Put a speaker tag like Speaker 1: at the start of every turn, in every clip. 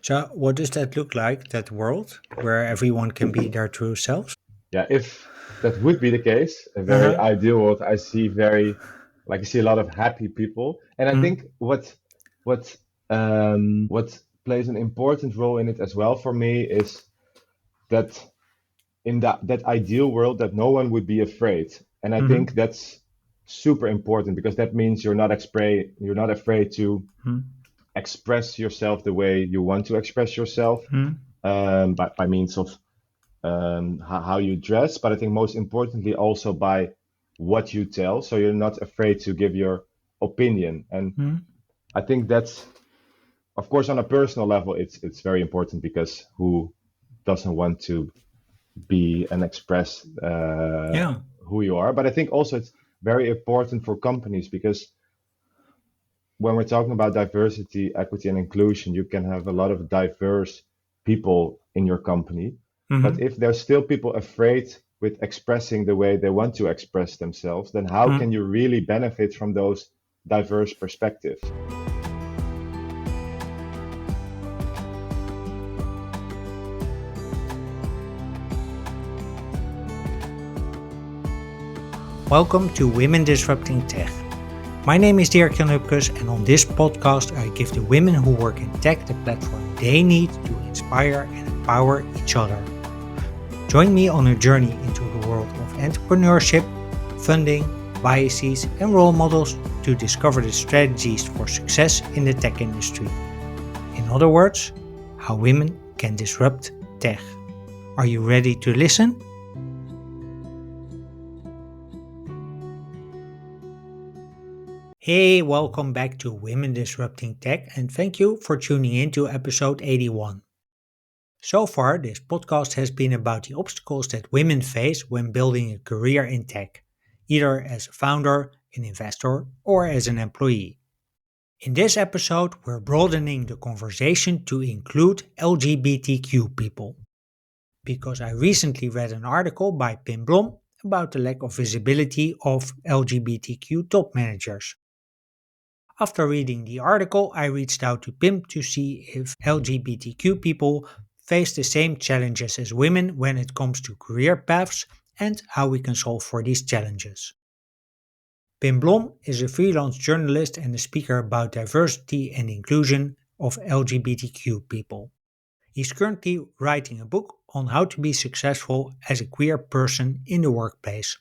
Speaker 1: So, what does that look like, that world where everyone can be their true selves?
Speaker 2: Yeah, if that would be the case, a
Speaker 1: Uh
Speaker 2: very
Speaker 1: huh.
Speaker 2: ideal world, I see a lot of happy people, and I think what plays an important role in it as well for me is that in that ideal world that no one would be afraid, and I
Speaker 1: Mm-hmm.
Speaker 2: think that's super important because that means you're not afraid to express yourself the way you want to express yourself,
Speaker 1: Mm-hmm.
Speaker 2: by means of how you dress, but I think most importantly also by what you tell. So you're not afraid to give your opinion. And I think that's, of course, on a personal level, it's very important because who doesn't want to be and express
Speaker 1: Yeah.
Speaker 2: who you are? But I think also it's very important for companies because when we're talking about diversity, equity, and inclusion, you can have a lot of diverse people in your company. But
Speaker 1: Mm-hmm.
Speaker 2: if there's still people afraid with expressing the way they want to express themselves, then how can you really benefit from those diverse perspectives?
Speaker 1: Welcome to Women Disrupting Tech. My name is Dirk Jan Hupkes, and on this podcast, I give the women who work in tech the platform they need to inspire and empower each other. Join me on a journey into the world of entrepreneurship, funding, biases, and role models to discover the strategies for success in the tech industry. In other words, how women can disrupt tech. Are you ready to listen? Hey, welcome back to Women Disrupting Tech, and thank you for tuning in to episode 81. So far, this podcast has been about the obstacles that women face when building a career in tech, either as a founder, an investor, or as an employee. In this episode, we're broadening the conversation to include LGBTQ people, because I recently read an article by Pim Blom about the lack of visibility of LGBTQ top managers. After reading the article, I reached out to Pim to see if LGBTQ people face the same challenges as women when it comes to career paths and how we can solve for these challenges. Pim Blom is a freelance journalist and a speaker about diversity and inclusion of LGBTQ people. He's currently writing a book on how to be successful as a queer person in the workplace.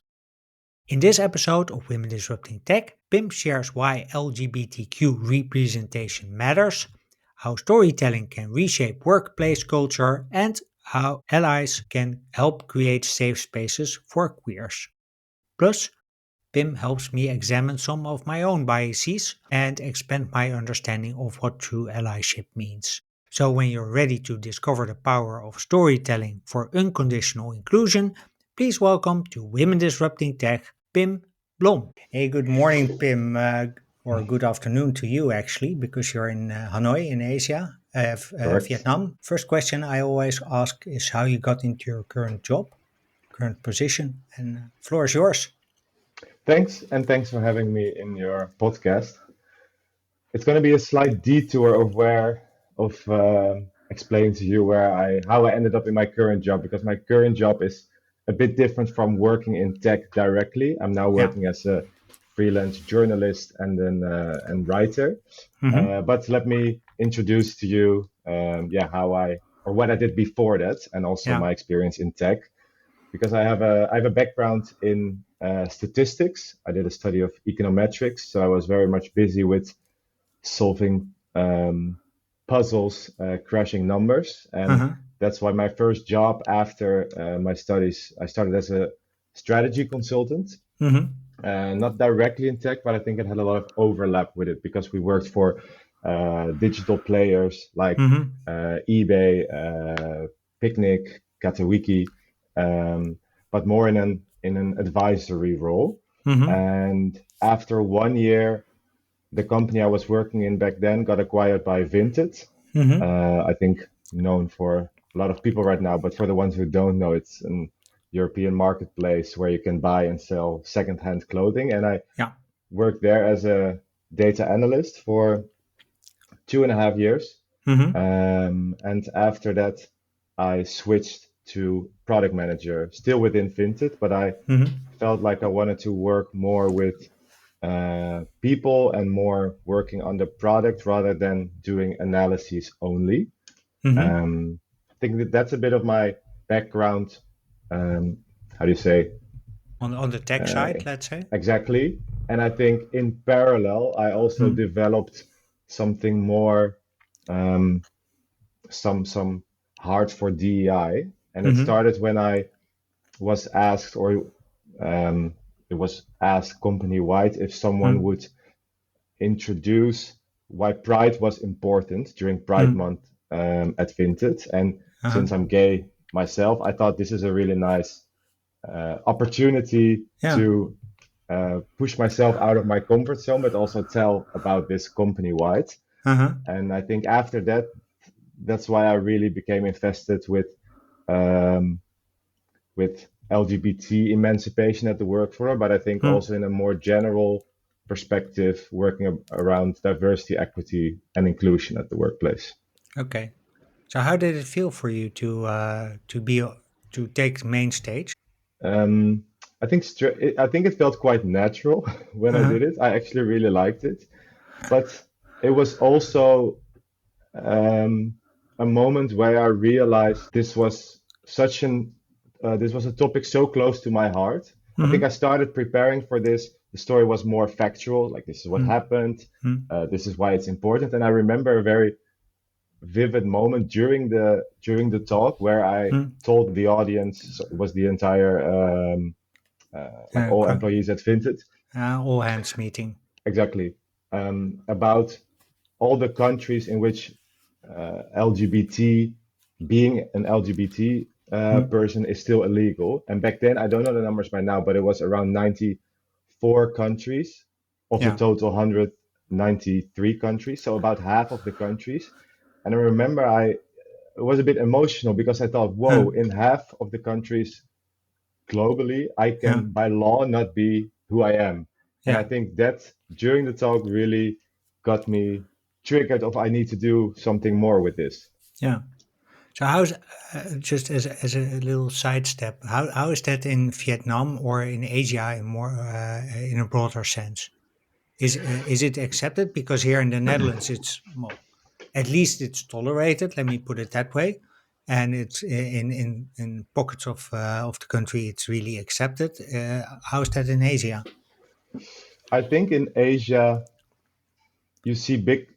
Speaker 1: In this episode of Women Disrupting Tech, Pim shares why LGBTQ representation matters, how storytelling can reshape workplace culture, and how allies can help create safe spaces for queers. Plus, Pim helps me examine some of my own biases and expand my understanding of what true allyship means. So, when you're ready to discover the power of storytelling for unconditional inclusion, please welcome to Women Disrupting Tech, Pim Blom. Hey, good morning, Pim, or good afternoon to you, actually, because you're in Hanoi in Asia,
Speaker 2: Correct.
Speaker 1: Vietnam. First question I always ask is how you got into your current job, current position, and floor is yours.
Speaker 2: Thanks, and thanks for having me in your podcast. It's going to be a slight detour of explaining to you how I ended up in my current job because my current job is a bit different from working in tech directly. I'm now
Speaker 1: Yeah.
Speaker 2: working as a freelance journalist and writer.
Speaker 1: Mm-hmm.
Speaker 2: But let me introduce to you, how I or what I did before that, and also
Speaker 1: Yeah.
Speaker 2: my experience in tech because I have a background in statistics. I did a study of econometrics, so I was very much busy with solving puzzles, crashing numbers. And
Speaker 1: Uh-huh.
Speaker 2: that's why my first job after my studies, I started as a strategy consultant,
Speaker 1: Mm-hmm.
Speaker 2: not directly in tech, but I think it had a lot of overlap with it because we worked for digital players like
Speaker 1: Mm-hmm.
Speaker 2: eBay, Picnic, Katawiki, um, but more in an advisory role.
Speaker 1: Mm-hmm.
Speaker 2: And after 1 year, the company I was working in back then got acquired by Vinted.
Speaker 1: Mm-hmm.
Speaker 2: I think known for a lot of people right now, but for the ones who don't know, it's an European marketplace where you can buy and sell secondhand clothing. And I
Speaker 1: Yeah.
Speaker 2: worked there as a data analyst for 2.5 years.
Speaker 1: Mm-hmm.
Speaker 2: And after that, I switched to product manager, still within Vinted, but I
Speaker 1: Mm-hmm.
Speaker 2: felt like I wanted to work more with people and more working on the product rather than doing analyses only.
Speaker 1: Mm-hmm.
Speaker 2: I think that that's a bit of my background. How do you say?
Speaker 1: On the tech
Speaker 2: Uh,
Speaker 1: side, let's say.
Speaker 2: exactly. And I think in parallel, I also
Speaker 1: Mm-hmm.
Speaker 2: developed something more, um, some heart for DEI. And it
Speaker 1: Mm-hmm.
Speaker 2: started when I was asked, or um, it was asked company wide, if someone would introduce why Pride was important during Pride
Speaker 1: Mm-hmm.
Speaker 2: Month at Vinted. And
Speaker 1: Uh-huh.
Speaker 2: since I'm gay myself, I thought this is a really nice opportunity
Speaker 1: Yeah.
Speaker 2: to push myself out of my comfort zone, but also tell about this company wide.
Speaker 1: Uh-huh.
Speaker 2: And I think after that, that's why I really became invested um, with LGBT emancipation at the work floor, but I think
Speaker 1: Mm.
Speaker 2: also in a more general perspective, working around diversity, equity, and inclusion at the workplace.
Speaker 1: Okay. So how did it feel for you to take the main stage?
Speaker 2: Um, I think it felt quite natural when I
Speaker 1: Uh-huh.
Speaker 2: did it. I actually really liked it, but it was also um, a moment where I realized this was a topic so close to my heart. I think I
Speaker 1: Mm-hmm.
Speaker 2: started preparing for this. The story was more factual, like this is what happened,
Speaker 1: Mm-hmm.
Speaker 2: this is why it's important. And I remember a very vivid moment during the talk where I
Speaker 1: Mm-hmm.
Speaker 2: told the audience, so it was the entire like all
Speaker 1: Okay.
Speaker 2: employees at Vinted,
Speaker 1: All hands meeting.
Speaker 2: exactly, about all the countries in which LGBT, being an LGBT
Speaker 1: Mm.
Speaker 2: person is still illegal. And back then, I don't know the numbers by now, but it was around 94 countries of the
Speaker 1: Yeah.
Speaker 2: total 193 countries. So about half of the countries. And I remember it was a bit emotional because I thought,
Speaker 1: Huh.
Speaker 2: whoa, in half of the countries globally, I
Speaker 1: Yeah.
Speaker 2: can by law not be who I am. And I
Speaker 1: Yeah.
Speaker 2: think that during the talk really got me triggered of I need to do something more with this.
Speaker 1: Yeah. So how's just as a little sidestep, how is that in Vietnam or in Asia in more in a broader sense? Is it accepted? Because here in the Netherlands, it's well, at least it's tolerated. Let me put it that way, and it's in pockets of the country, it's really accepted. How is that in Asia?
Speaker 2: I think in Asia, you see big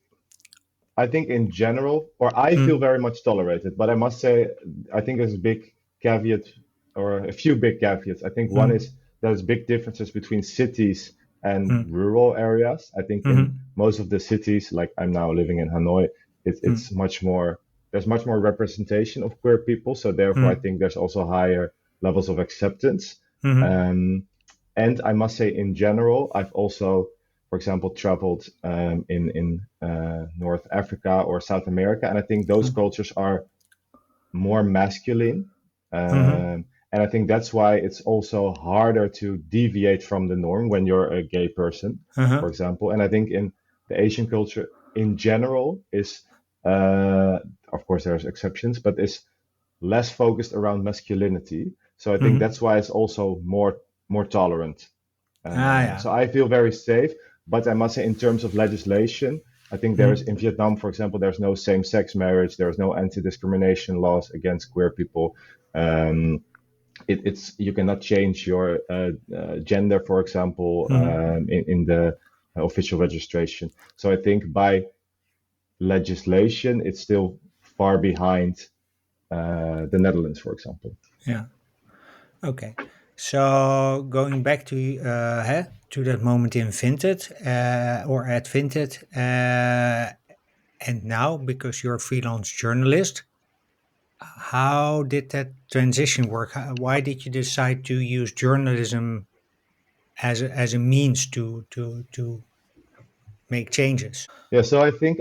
Speaker 2: I think in general, or I feel
Speaker 1: Mm,
Speaker 2: very much tolerated, but I must say, I think there's a big caveat or a few big caveats. I think one
Speaker 1: mm,
Speaker 2: is there's big differences between cities and
Speaker 1: mm,
Speaker 2: rural areas. I think in
Speaker 1: mm,
Speaker 2: most of the cities, like I'm now living in Hanoi,
Speaker 1: mm,
Speaker 2: it's much more, there's much more representation of queer people. So therefore, I
Speaker 1: mm,
Speaker 2: think there's also higher levels of acceptance.
Speaker 1: mm,
Speaker 2: Um, and I must say, in general, I've also, for example, traveled in North Africa or South America, and I think those
Speaker 1: mm,
Speaker 2: cultures are more masculine,
Speaker 1: mm,
Speaker 2: and I think that's why it's also harder to deviate from the norm when you're a gay person,
Speaker 1: uh-huh,
Speaker 2: for example. And I think in the Asian culture in general is, uh, of course, there's exceptions, but is less focused around masculinity. So I think
Speaker 1: mm.
Speaker 2: that's why it's also more tolerant.
Speaker 1: Ah, yeah.
Speaker 2: So I feel very safe, but I must say, in terms of legislation, I think there is
Speaker 1: Mm,
Speaker 2: in Vietnam, for example, there's no same-sex marriage, there's no anti-discrimination laws against queer people. Um, it's you cannot change your gender, for example,
Speaker 1: mm.
Speaker 2: in the official registration. So I think by legislation, it's still far behind the Netherlands, for example.
Speaker 1: Yeah. Okay. So going back to that moment in Vinted or at Vinted, and now because you're a freelance journalist, how did that transition work? Why did you decide to use journalism as a means to make changes?
Speaker 2: Yeah, so I think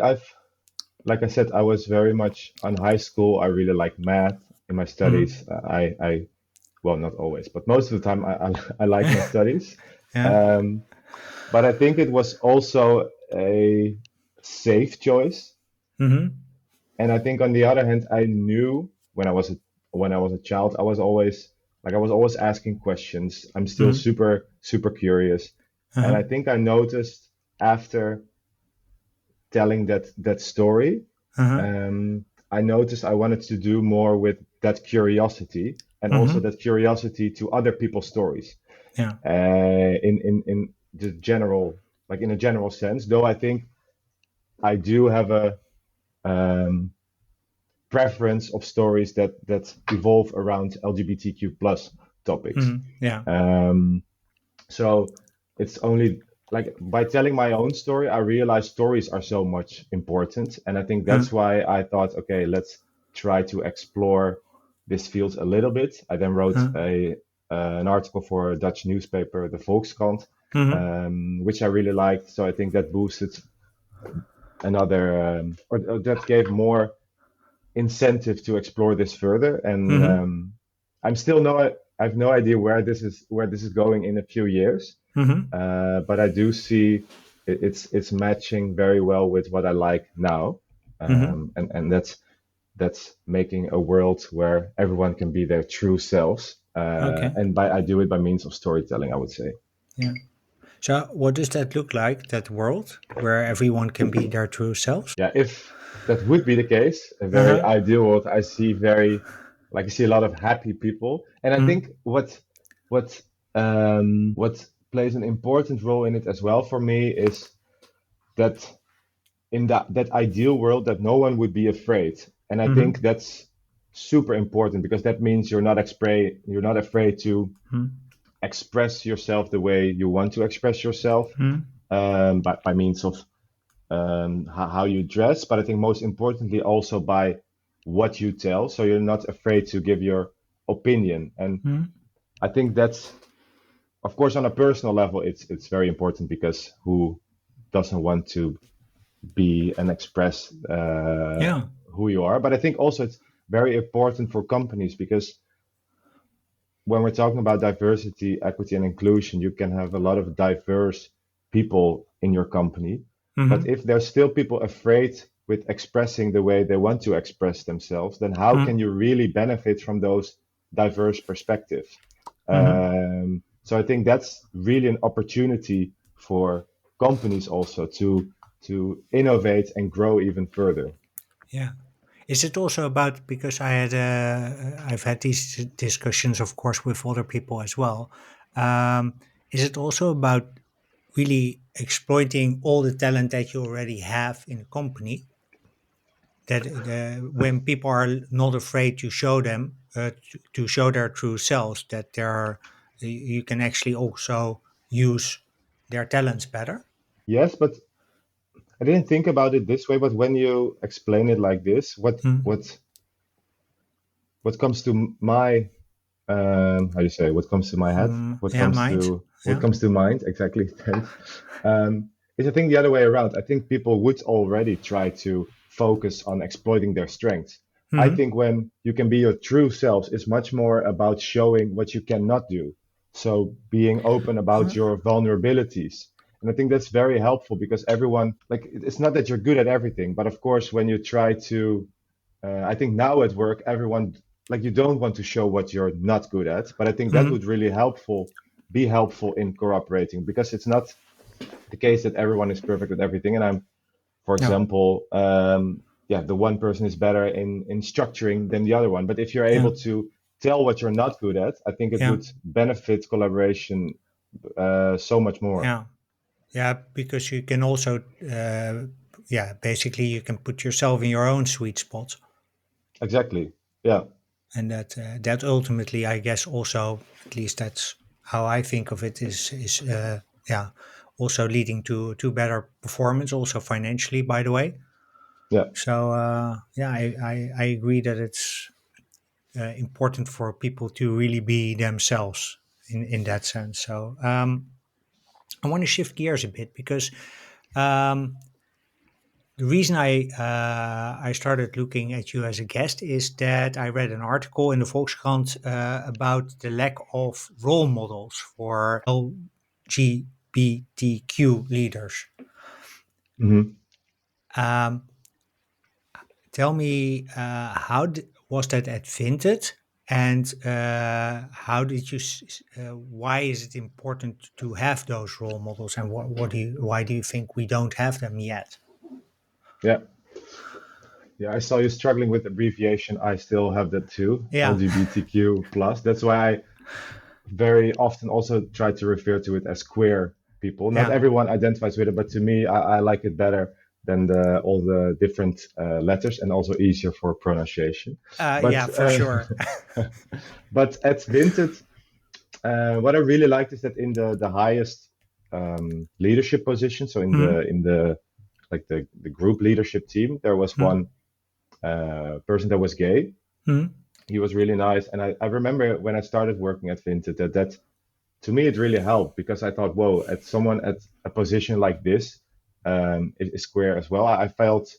Speaker 2: like I said, I was very much on high school. I really like math in my
Speaker 1: Mm-hmm.
Speaker 2: studies. Well, not always, but most of the time, I like my studies.
Speaker 1: Yeah.
Speaker 2: Um, but I think it was also a safe choice.
Speaker 1: Mm-hmm.
Speaker 2: And I think on the other hand, I knew when I was a child, I was always asking questions. I'm still
Speaker 1: Mm-hmm.
Speaker 2: super curious. And
Speaker 1: Uh-huh.
Speaker 2: I think I noticed after telling that story,
Speaker 1: Uh-huh.
Speaker 2: I noticed I wanted to do more with that curiosity and also
Speaker 1: Mm-hmm.
Speaker 2: that curiosity to other people's stories.
Speaker 1: Yeah.
Speaker 2: In the general, like in a general sense, though I think I do have a um, preference of stories that evolve around LGBTQ plus topics.
Speaker 1: Mm-hmm. Yeah.
Speaker 2: Um, so it's only like by telling my own story, I realized stories are so much important, and I think
Speaker 1: Uh,
Speaker 2: that's why I thought, okay, let's try to explore this field a little bit. I then wrote
Speaker 1: uh,
Speaker 2: a an article for a Dutch newspaper, the Volkskrant,
Speaker 1: mm-hmm.
Speaker 2: which I really liked. So I think that boosted another, or that gave more incentive to explore this further. And
Speaker 1: Mm-hmm.
Speaker 2: I'm still no, I have no idea where this is going in a few years.
Speaker 1: Mm-hmm.
Speaker 2: But I do see it's matching very well with what I like now,
Speaker 1: Mm-hmm.
Speaker 2: and that's making a world where everyone can be their true selves.
Speaker 1: Okay.
Speaker 2: And by I do it by means of storytelling, I would say.
Speaker 1: Yeah. So, what does that look like? That world where everyone can be their true selves?
Speaker 2: Yeah, if that would be the case, a very
Speaker 1: Uh-huh.
Speaker 2: ideal world, I see I see a lot of happy people, and I
Speaker 1: Mm-hmm.
Speaker 2: think what what plays an important role in it as well for me is that in that ideal world that no one would be afraid, and I think
Speaker 1: Mm-hmm.
Speaker 2: that's super important because that means you're not afraid to express yourself the way you want to express yourself,
Speaker 1: Mm-hmm.
Speaker 2: by means of how you dress, but I think most importantly also by what you tell. So you're not afraid to give your opinion. And
Speaker 1: Mm-hmm.
Speaker 2: I think that's, of course, on a personal level, it's very important because who doesn't want to be and express
Speaker 1: Yeah.
Speaker 2: who you are? But I think also it's very important for companies because when we're talking about diversity, equity, and inclusion, you can have a lot of diverse people in your company. But
Speaker 1: Mm-hmm.
Speaker 2: if there's still people afraid with expressing the way they want to express themselves, then how can you really benefit from those diverse perspectives?
Speaker 1: Mm-hmm.
Speaker 2: So I think that's really an opportunity for companies also to innovate and grow even further.
Speaker 1: Yeah. Is it also about because I've had these discussions, of course, with other people as well. Is it also about really exploiting all the talent that you already have in a company? That when people are not afraid to show them, to show their true selves, that you can actually also use their talents better.
Speaker 2: Yes, but I didn't think about it this way, but when you explain it like this,
Speaker 1: Mm.
Speaker 2: what comes to my how do you say what comes to my head,
Speaker 1: Yeah, mind.
Speaker 2: what
Speaker 1: Yeah.
Speaker 2: comes to mind exactly. Thanks. Is I think the other way around. I think people would already try to focus on exploiting their strengths. I
Speaker 1: Hmm.
Speaker 2: think when you can be your true selves, it's much more about showing what you cannot do. So being open about your vulnerabilities. And I think that's very helpful because everyone, like, it's not that you're good at everything, but of course, when you try to I think now at work, everyone like you don't want to show what you're not good at, but I think that would
Speaker 1: Hmm.
Speaker 2: really be helpful in cooperating because it's not the case that everyone is perfect at everything. And for
Speaker 1: No.
Speaker 2: example, yeah, the one person is better in structuring than the other one. But if you're
Speaker 1: Yeah.
Speaker 2: able to tell what you're not good at, I think it
Speaker 1: Yeah.
Speaker 2: would benefit collaboration so much more.
Speaker 1: Yeah. Yeah, because you can also, yeah, basically you can put yourself in your own sweet spot,
Speaker 2: Exactly. Yeah.
Speaker 1: and that ultimately, I guess, also at least that's how I think of it is yeah, also leading to better performance, also financially, by the way.
Speaker 2: Yeah.
Speaker 1: So yeah, I agree that it's important for people to really be themselves in that sense. So I want to shift gears a bit because. Um, The reason I started looking at you as a guest is that I read an article in the Volkskrant about the lack of role models for LGBTQ leaders.
Speaker 2: Hmm.
Speaker 1: Um, tell me, was that at Vinted? And how did why is it important to have those role models? And why do you think we don't have them yet?
Speaker 2: Yeah. Yeah, I saw you struggling with abbreviation. I still have that too,
Speaker 1: Yeah,
Speaker 2: LGBTQ plus. That's why I very often also try to refer to it as queer people. Not
Speaker 1: yeah,
Speaker 2: everyone identifies with it, but to me, I like it better than all the different letters and also easier for pronunciation. But
Speaker 1: yeah, for sure.
Speaker 2: but at Vinted, what I really liked is that in the highest leadership position, so in
Speaker 1: Hmm,
Speaker 2: the like the group leadership team, there was
Speaker 1: hmm,
Speaker 2: one person that was gay.
Speaker 1: hmm,
Speaker 2: He was really nice, and I remember when I started working at Vinted that to me it really helped because I thought, whoa, at someone at a position like this is square as well. I felt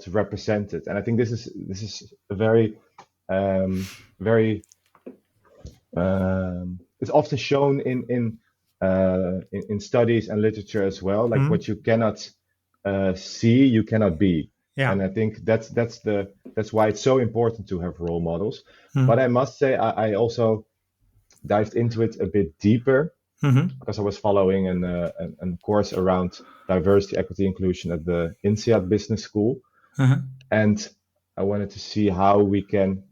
Speaker 2: represented, and I think this is a very very it's often shown in studies and literature as well. Like
Speaker 1: hmm,
Speaker 2: what you cannot see, you cannot be,
Speaker 1: yeah,
Speaker 2: and I think that's why it's so important to have role models.
Speaker 1: hmm,
Speaker 2: But I must say, I also dived into it a bit deeper
Speaker 1: hmm,
Speaker 2: because I was following an course around diversity, equity, inclusion at the INSEAD Business School,
Speaker 1: uh-huh,
Speaker 2: and I wanted to see how we can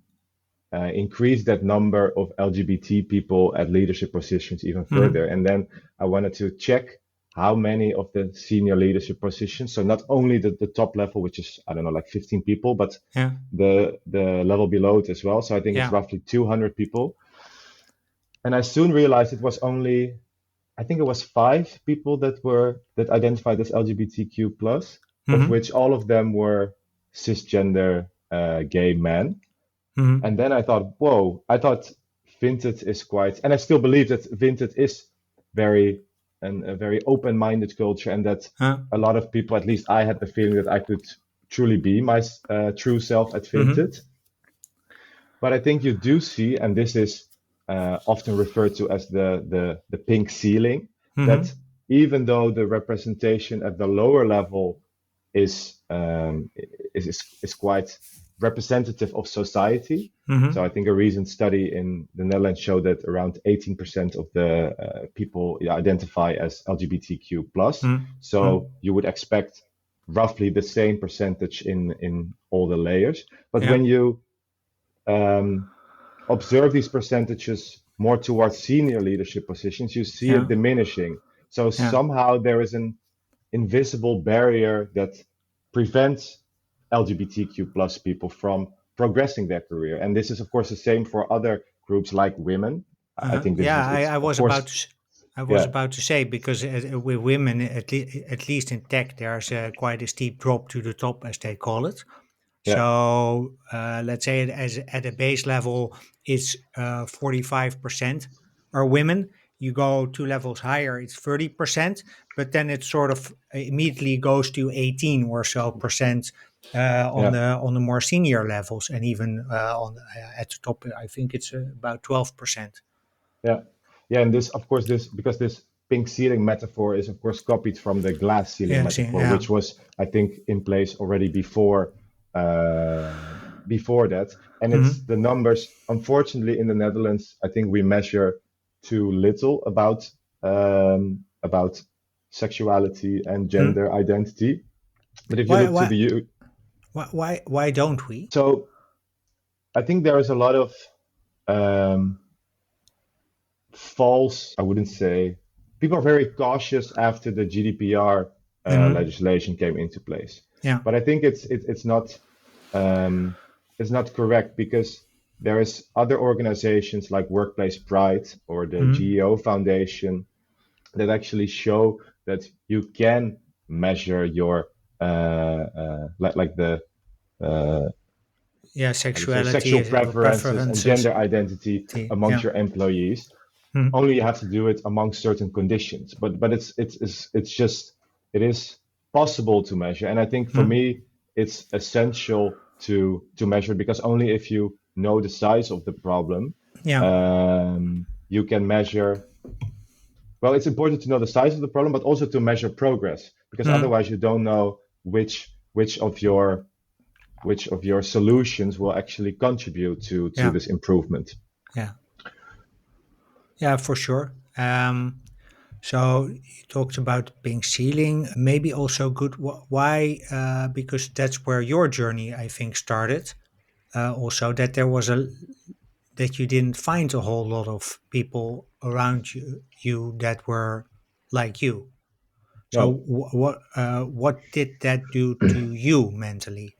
Speaker 2: increase that number of LGBT people at leadership positions even
Speaker 1: hmm,
Speaker 2: further. And then I wanted to check how many of the senior leadership positions, so not only the top level, which is, I don't know, like 15 people, but
Speaker 1: yeah,
Speaker 2: the level below it as well. So I think it's
Speaker 1: yeah,
Speaker 2: roughly 200 people. And I soon realized it was only, I think it was 5 people that identified as LGBTQ plus, of
Speaker 1: hmm,
Speaker 2: which all of them were cisgender gay men.
Speaker 1: hmm,
Speaker 2: And then I thought, whoa, I thought Vinted is quite, and I still believe that Vinted is very, a very open-minded culture, and that a lot of people, at least I had the feeling that I could truly be my true self at
Speaker 1: hmm,
Speaker 2: Vinted. But I think you do see, and this is often referred to as the pink ceiling, that
Speaker 1: hmm,
Speaker 2: even though the representation at the lower level is is quite representative of society. So
Speaker 1: hmm,
Speaker 2: I think a recent study in the Netherlands showed that around 18% of the people identify as LGBTQ plus.
Speaker 1: hmm, hmm,
Speaker 2: So you would expect roughly the same percentage in all the layers. But
Speaker 1: yeah,
Speaker 2: when you um, observe these percentages more towards senior leadership positions, you see it
Speaker 1: yeah,
Speaker 2: diminishing. So
Speaker 1: yeah.
Speaker 2: somehow there is an invisible barrier that prevents LGBTQ plus people from progressing their career. And this is, of course, the same for other groups like women. I think this
Speaker 1: Yeah,
Speaker 2: is, it's
Speaker 1: I
Speaker 2: of
Speaker 1: was about
Speaker 2: course,
Speaker 1: to, I was
Speaker 2: yeah,
Speaker 1: about to say because with women, at least in tech, there's quite a steep drop to the top, as they call it.
Speaker 2: yeah,
Speaker 1: So let's say it as at a base level, it's 45% are women. You go 2 levels higher, it's 30%, but then it sort of immediately goes to 18 or so percent
Speaker 2: yeah.
Speaker 1: on the more senior levels, and even on at the top, I think it's about 12%.
Speaker 2: Yeah, yeah, and this, of course, this because this pink ceiling metaphor is, of course, copied from the glass ceiling
Speaker 1: Yeah, see,
Speaker 2: metaphor,
Speaker 1: yeah.
Speaker 2: which was, I think, in place already before that. And it's
Speaker 1: Hmm,
Speaker 2: the numbers. Unfortunately, in the Netherlands, I think we measure too little about sexuality and
Speaker 1: hmm.
Speaker 2: gender identity. But if you
Speaker 1: Why,
Speaker 2: look to
Speaker 1: why,
Speaker 2: the U,
Speaker 1: why don't we?
Speaker 2: so I think there is a lot of um, false, I wouldn't say, people are very cautious after the GDPR
Speaker 1: Hmm,
Speaker 2: legislation came into place.
Speaker 1: yeah.
Speaker 2: But I think um, it's not correct because there is other organizations like Workplace Pride or the
Speaker 1: Hmm.
Speaker 2: GEO Foundation that actually show that you can measure your like the uh,
Speaker 1: Yeah,
Speaker 2: how do you say
Speaker 1: sexuality
Speaker 2: sexual
Speaker 1: is
Speaker 2: preferences and
Speaker 1: preferences.
Speaker 2: gender identity amongst
Speaker 1: Yeah.
Speaker 2: your employees.
Speaker 1: Hmm,
Speaker 2: Only you have to do it among certain conditions. But it's just it is possible to measure, and I think for
Speaker 1: hmm.
Speaker 2: me it's essential to measure because only if you know the size of the problem,
Speaker 1: Yeah.
Speaker 2: you can measure. Well, it's important to know the size of the problem, but also to measure progress because
Speaker 1: Hmm,
Speaker 2: otherwise you don't know which of your which of your solutions will actually contribute to
Speaker 1: Yeah.
Speaker 2: this improvement.
Speaker 1: Yeah. Yeah, for sure. So you talked about pink ceiling, maybe also good. Why? Because that's where your journey, I think, started. Also, that there was that you didn't find a whole lot of people around you that were like you. So
Speaker 2: No,
Speaker 1: what did that do to you mentally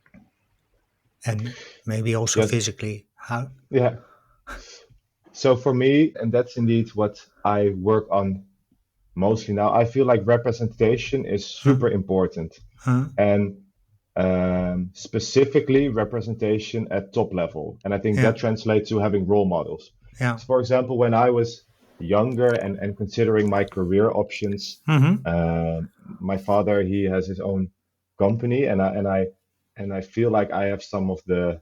Speaker 1: and maybe also
Speaker 2: yes,
Speaker 1: physically? How?
Speaker 2: yeah. So for me, and that's indeed what I work on mostly now, I feel like representation is
Speaker 1: Huh?
Speaker 2: super important.
Speaker 1: Huh?
Speaker 2: And specifically representation at top level. And I think
Speaker 1: Yeah.
Speaker 2: that translates to having role models.
Speaker 1: Yeah.
Speaker 2: So for example, when I was younger and considering my career options,
Speaker 1: Mm-hmm.
Speaker 2: uh, my father, he has his own company, and I feel like I have some of the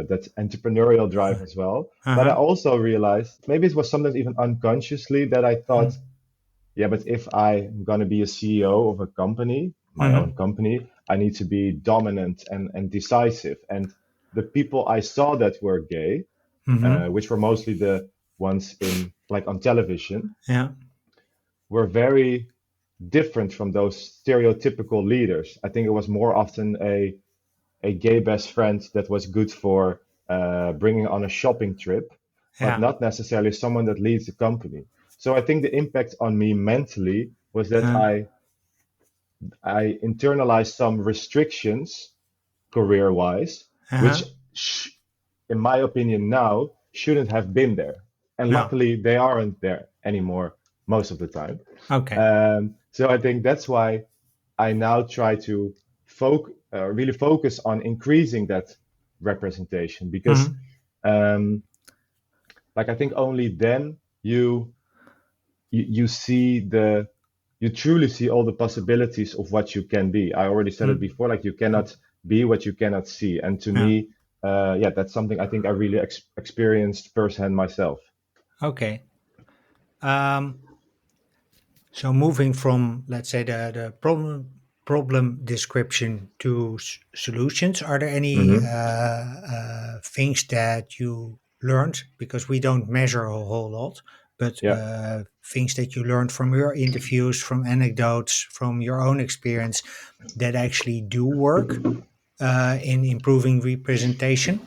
Speaker 2: that entrepreneurial drive as well. But I
Speaker 1: Uh-huh.
Speaker 2: also realized maybe it was sometimes even unconsciously that I thought, yeah, but if I'm going to be a CEO of a company, my
Speaker 1: Mm-hmm.
Speaker 2: own company, I need to be dominant and decisive. And the people I saw that were gay,
Speaker 1: Mm-hmm.
Speaker 2: which were mostly the ones in like on television,
Speaker 1: Yeah.
Speaker 2: were very different from those stereotypical leaders. I think it was more often a gay best friend that was good for bringing on a shopping trip, but
Speaker 1: Yeah.
Speaker 2: not necessarily someone that leads the company. So I think the impact on me mentally was that
Speaker 1: Uh,
Speaker 2: I internalized some restrictions career-wise,
Speaker 1: uh-huh.
Speaker 2: which, in my opinion, now shouldn't have been there. And
Speaker 1: No.
Speaker 2: luckily, they aren't there anymore most of the time.
Speaker 1: Okay.
Speaker 2: So I think that's why I now try to really focus on increasing that representation because,
Speaker 1: Mm-hmm.
Speaker 2: um, like, I think only then you see you truly see all the possibilities of what you can be. I already said it
Speaker 1: Mm-hmm.
Speaker 2: before, like you cannot be what you cannot see. And to
Speaker 1: Yeah.
Speaker 2: me, yeah, that's something I think I really experienced firsthand myself.
Speaker 1: Okay. Um, so moving from, let's say, the problem description to solutions, are there any
Speaker 2: Hmm.
Speaker 1: things that you learned? Because we don't measure a whole lot, but
Speaker 2: Yeah,
Speaker 1: things that you learned from your interviews, from anecdotes, from your own experience that actually do work in improving representation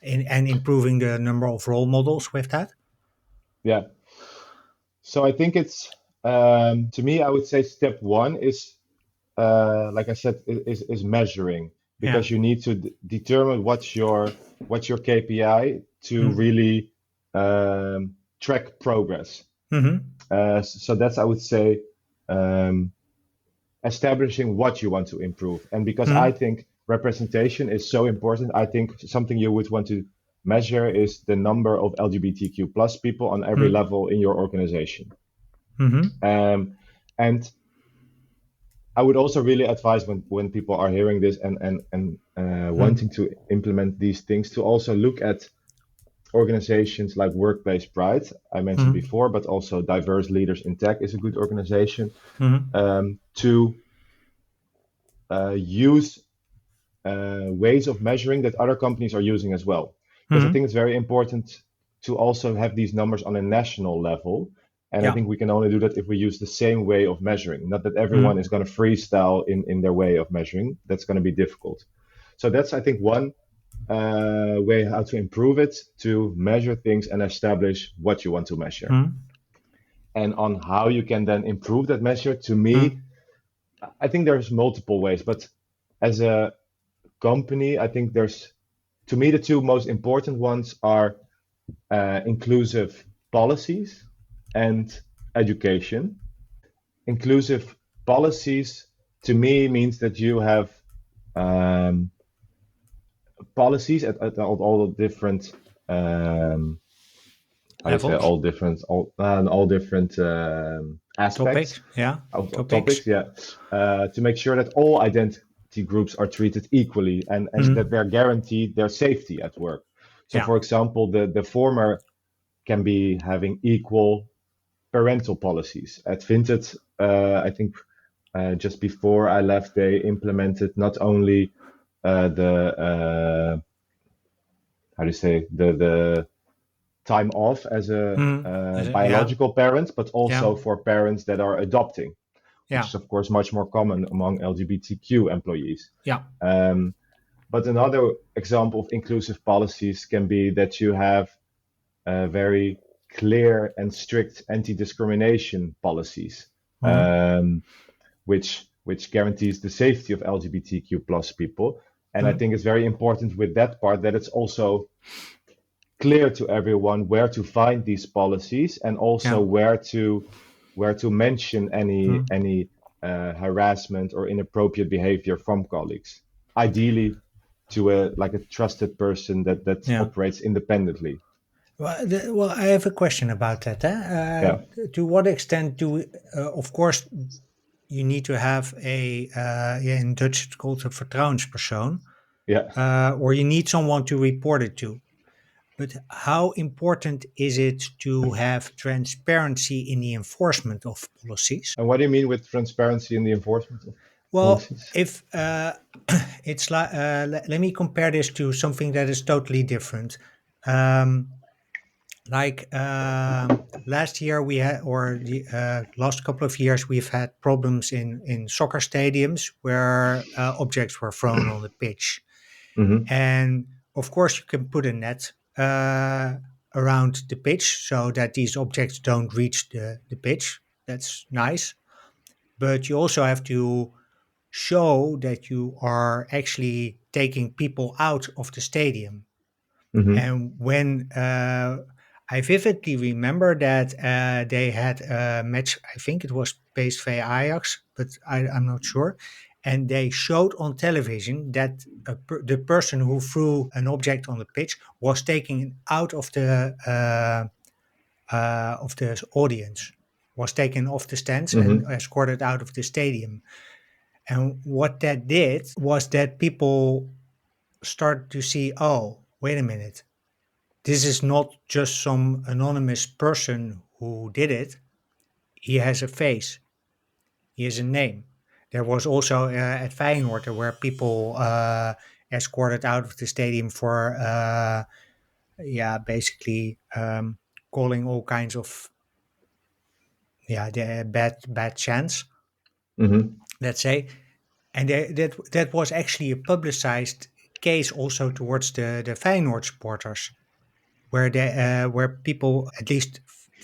Speaker 1: and improving the number of role models with that?
Speaker 2: yeah. So I think it's to me, I would say step one is like I said, is measuring
Speaker 1: Yeah.
Speaker 2: because you need to determine what's your KPI to
Speaker 1: Mm-hmm.
Speaker 2: really track progress.
Speaker 1: Mm-hmm.
Speaker 2: So that's I would say um, establishing what you want to improve. And because I think representation is so important, I think something you would want to measure is the number of LGBTQ plus people on every
Speaker 1: Mm-hmm.
Speaker 2: level in your organization.
Speaker 1: Mm-hmm.
Speaker 2: And I would also really advise when people are hearing this and wanting to implement these things to also look at organizations like Workplace Pride, I mentioned
Speaker 1: Mm-hmm.
Speaker 2: before, but also Diverse Leaders in Tech is a good organization
Speaker 1: Mm-hmm.
Speaker 2: to use ways of measuring that other companies are using as well. Because I
Speaker 1: Mm-hmm.
Speaker 2: think it's very important to also have these numbers on a national level. And I
Speaker 1: Yeah.
Speaker 2: think we can only do that if we use the same way of measuring. Not that everyone
Speaker 1: Mm-hmm.
Speaker 2: is going to freestyle in their way of measuring. That's going to be difficult. So that's, I think, one way how to improve it to measure things and establish what you want to measure. And on how you can then improve that measure, to me, I think there's multiple ways. But as a company, I think to me, the two most important ones are inclusive policies and education. Inclusive policies to me means that you have um, policies at all the different um, how do you say
Speaker 1: Levels,
Speaker 2: all different aspects
Speaker 1: topics. Yeah.
Speaker 2: of
Speaker 1: Topics.
Speaker 2: topics, yeah, to make sure that all identity groups are treated equally and that
Speaker 1: Mm-hmm.
Speaker 2: they're guaranteed their safety at work. So,
Speaker 1: Yeah.
Speaker 2: for example, the former can be having equal parental policies. At Vinted, I think just before I left, they implemented not only the how do you say, the time off as a
Speaker 1: Yeah,
Speaker 2: biological parent, but
Speaker 1: yeah,
Speaker 2: also for parents that are adopting, which
Speaker 1: yeah,
Speaker 2: is of course much more common among LGBTQ employees.
Speaker 1: yeah,
Speaker 2: Um, but another example of inclusive policies can be that you have very clear and strict anti-discrimination policies,
Speaker 1: mm,
Speaker 2: which guarantees the safety of LGBTQ plus people. And I
Speaker 1: mm,
Speaker 2: think it's very important with that part that it's also clear to everyone where to find these policies and also
Speaker 1: yeah,
Speaker 2: where to mention
Speaker 1: mm,
Speaker 2: any harassment or inappropriate behavior from colleagues. Ideally, to a like a trusted person that
Speaker 1: yeah.
Speaker 2: operates independently.
Speaker 1: Well, I have a question about that.
Speaker 2: Yeah,
Speaker 1: To what extent do we, of course, you need to have a, yeah, in Dutch it's called a vertrouwenspersoon,
Speaker 2: yeah.
Speaker 1: or you need someone to report it to. But how important is it to have transparency in the enforcement of policies?
Speaker 2: And what do you mean with transparency in the enforcement of
Speaker 1: Well,
Speaker 2: policies?
Speaker 1: if it's like, let me compare this to something that is totally different. Um, like last year we had, or the last couple of years, we've had problems in soccer stadiums where objects were thrown on the pitch.
Speaker 2: Mm-hmm.
Speaker 1: And of course, you can put a net around the pitch so that these objects don't reach the pitch. That's nice. But you also have to show that you are actually taking people out of the stadium.
Speaker 2: Mm-hmm.
Speaker 1: And when I vividly remember that they had a match, I think it was PSV Ajax, but I'm not sure. And they showed on television that the person who threw an object on the pitch was taken out of the audience, was taken off the stands and
Speaker 2: Mm-hmm.
Speaker 1: escorted out of the stadium. And what that did was that people started to see, oh, wait a minute, this is not just some anonymous person who did it. He has a face. He has a name. There was also at Feyenoord there were people escorted out of the stadium for yeah, basically calling all kinds of, yeah, the bad chants,
Speaker 2: Mm-hmm.
Speaker 1: let's say. And that was actually a publicized case also towards the Feyenoord supporters, where people, at least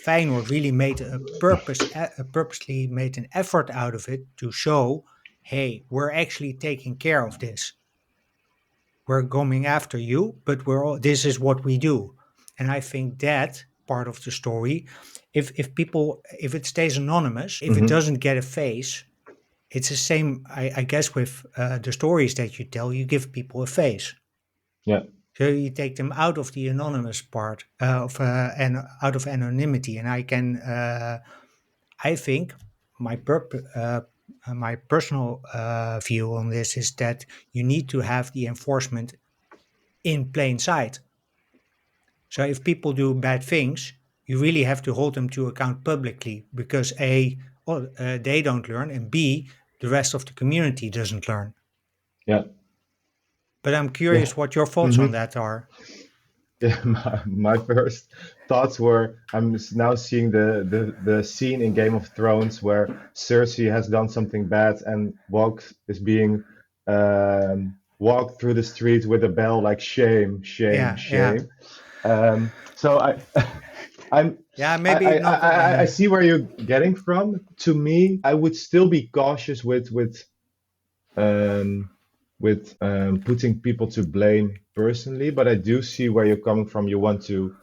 Speaker 1: Feyenoord, really made purposely made an effort out of it to show, hey, we're actually taking care of this. We're coming after you, but this is what we do. And I think that part of the story, if it stays anonymous, if it
Speaker 2: Mm-hmm.
Speaker 1: doesn't get a face, it's the same. I guess with the stories that you tell, you give people a face.
Speaker 2: Yeah.
Speaker 1: So you take them out of the anonymous part and out of anonymity, and I think my personal view on this is that you need to have the enforcement in plain sight. So if people do bad things, you really have to hold them to account publicly because they don't learn, and B, the rest of the community doesn't learn.
Speaker 2: Yeah.
Speaker 1: But I'm
Speaker 2: Yeah.
Speaker 1: curious what your thoughts on
Speaker 2: Mm-hmm.
Speaker 1: that are.
Speaker 2: Yeah, my first thoughts were now seeing the scene in Game of Thrones where Cersei has done something bad and is being walked through the street with a bell like shame, shame,
Speaker 1: Yeah, yeah,
Speaker 2: shame. So I'm
Speaker 1: yeah. Maybe not.
Speaker 2: I see where you're getting from. To me, I would still be cautious um, with putting people to blame personally, but I do see where you're coming from. You want to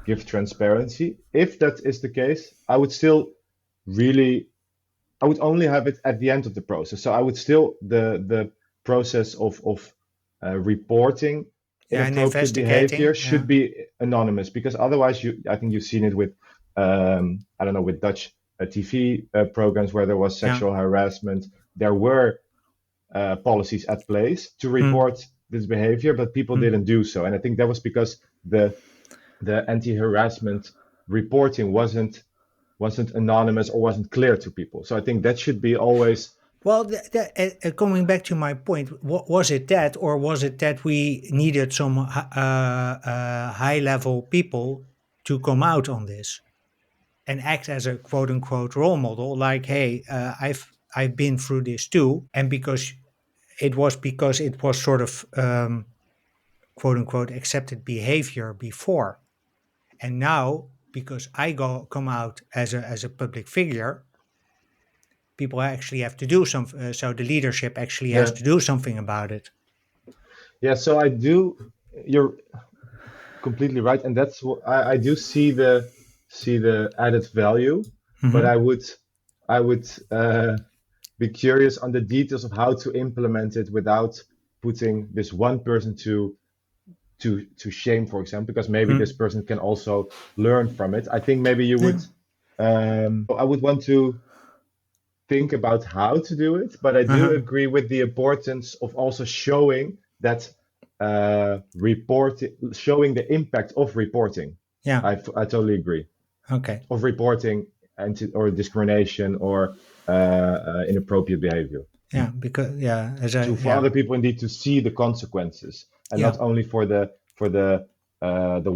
Speaker 2: give transparency. If that is the case, I would still really, I would only have it at the end of the process. So I would still the process of reporting
Speaker 1: Yeah, and
Speaker 2: inappropriate behavior
Speaker 1: investigating.
Speaker 2: should
Speaker 1: Yeah,
Speaker 2: be anonymous because otherwise, I think you've seen it with, I don't know, with Dutch TV programs where there was
Speaker 1: yeah,
Speaker 2: sexual harassment. There were policies at place to
Speaker 1: mm,
Speaker 2: report this behavior, but people
Speaker 1: mm.
Speaker 2: didn't do so. And I think that was because the anti-harassment reporting wasn't anonymous or wasn't clear to people. So I think that should be always
Speaker 1: Well, coming back to my point, was it that, or was it that we needed some high level people to come out on this and act as a quote unquote role model? Like, hey, I've been through this too, and because it was sort of quote unquote accepted behavior before, and now because I come out as a public figure, people actually have to do some. So the leadership actually has
Speaker 2: Yeah,
Speaker 1: to do something about it.
Speaker 2: yeah. So I do. You're completely right, and that's what I do see the added value, but
Speaker 1: Hmm.
Speaker 2: I would be curious on the details of how to implement it without putting this one person to shame, for example, because maybe this
Speaker 1: Hmm.
Speaker 2: person can also learn from it. I think maybe you
Speaker 1: Yeah.
Speaker 2: would. I would want to think about how to do it, but I do
Speaker 1: Uh-huh.
Speaker 2: agree with the importance of also showing that showing the impact of reporting.
Speaker 1: Yeah.
Speaker 2: I totally agree
Speaker 1: Okay.
Speaker 2: of reporting or discrimination or inappropriate behavior.
Speaker 1: Yeah. Because yeah,
Speaker 2: To for
Speaker 1: yeah,
Speaker 2: other people indeed to see the consequences and
Speaker 1: yeah,
Speaker 2: not only for the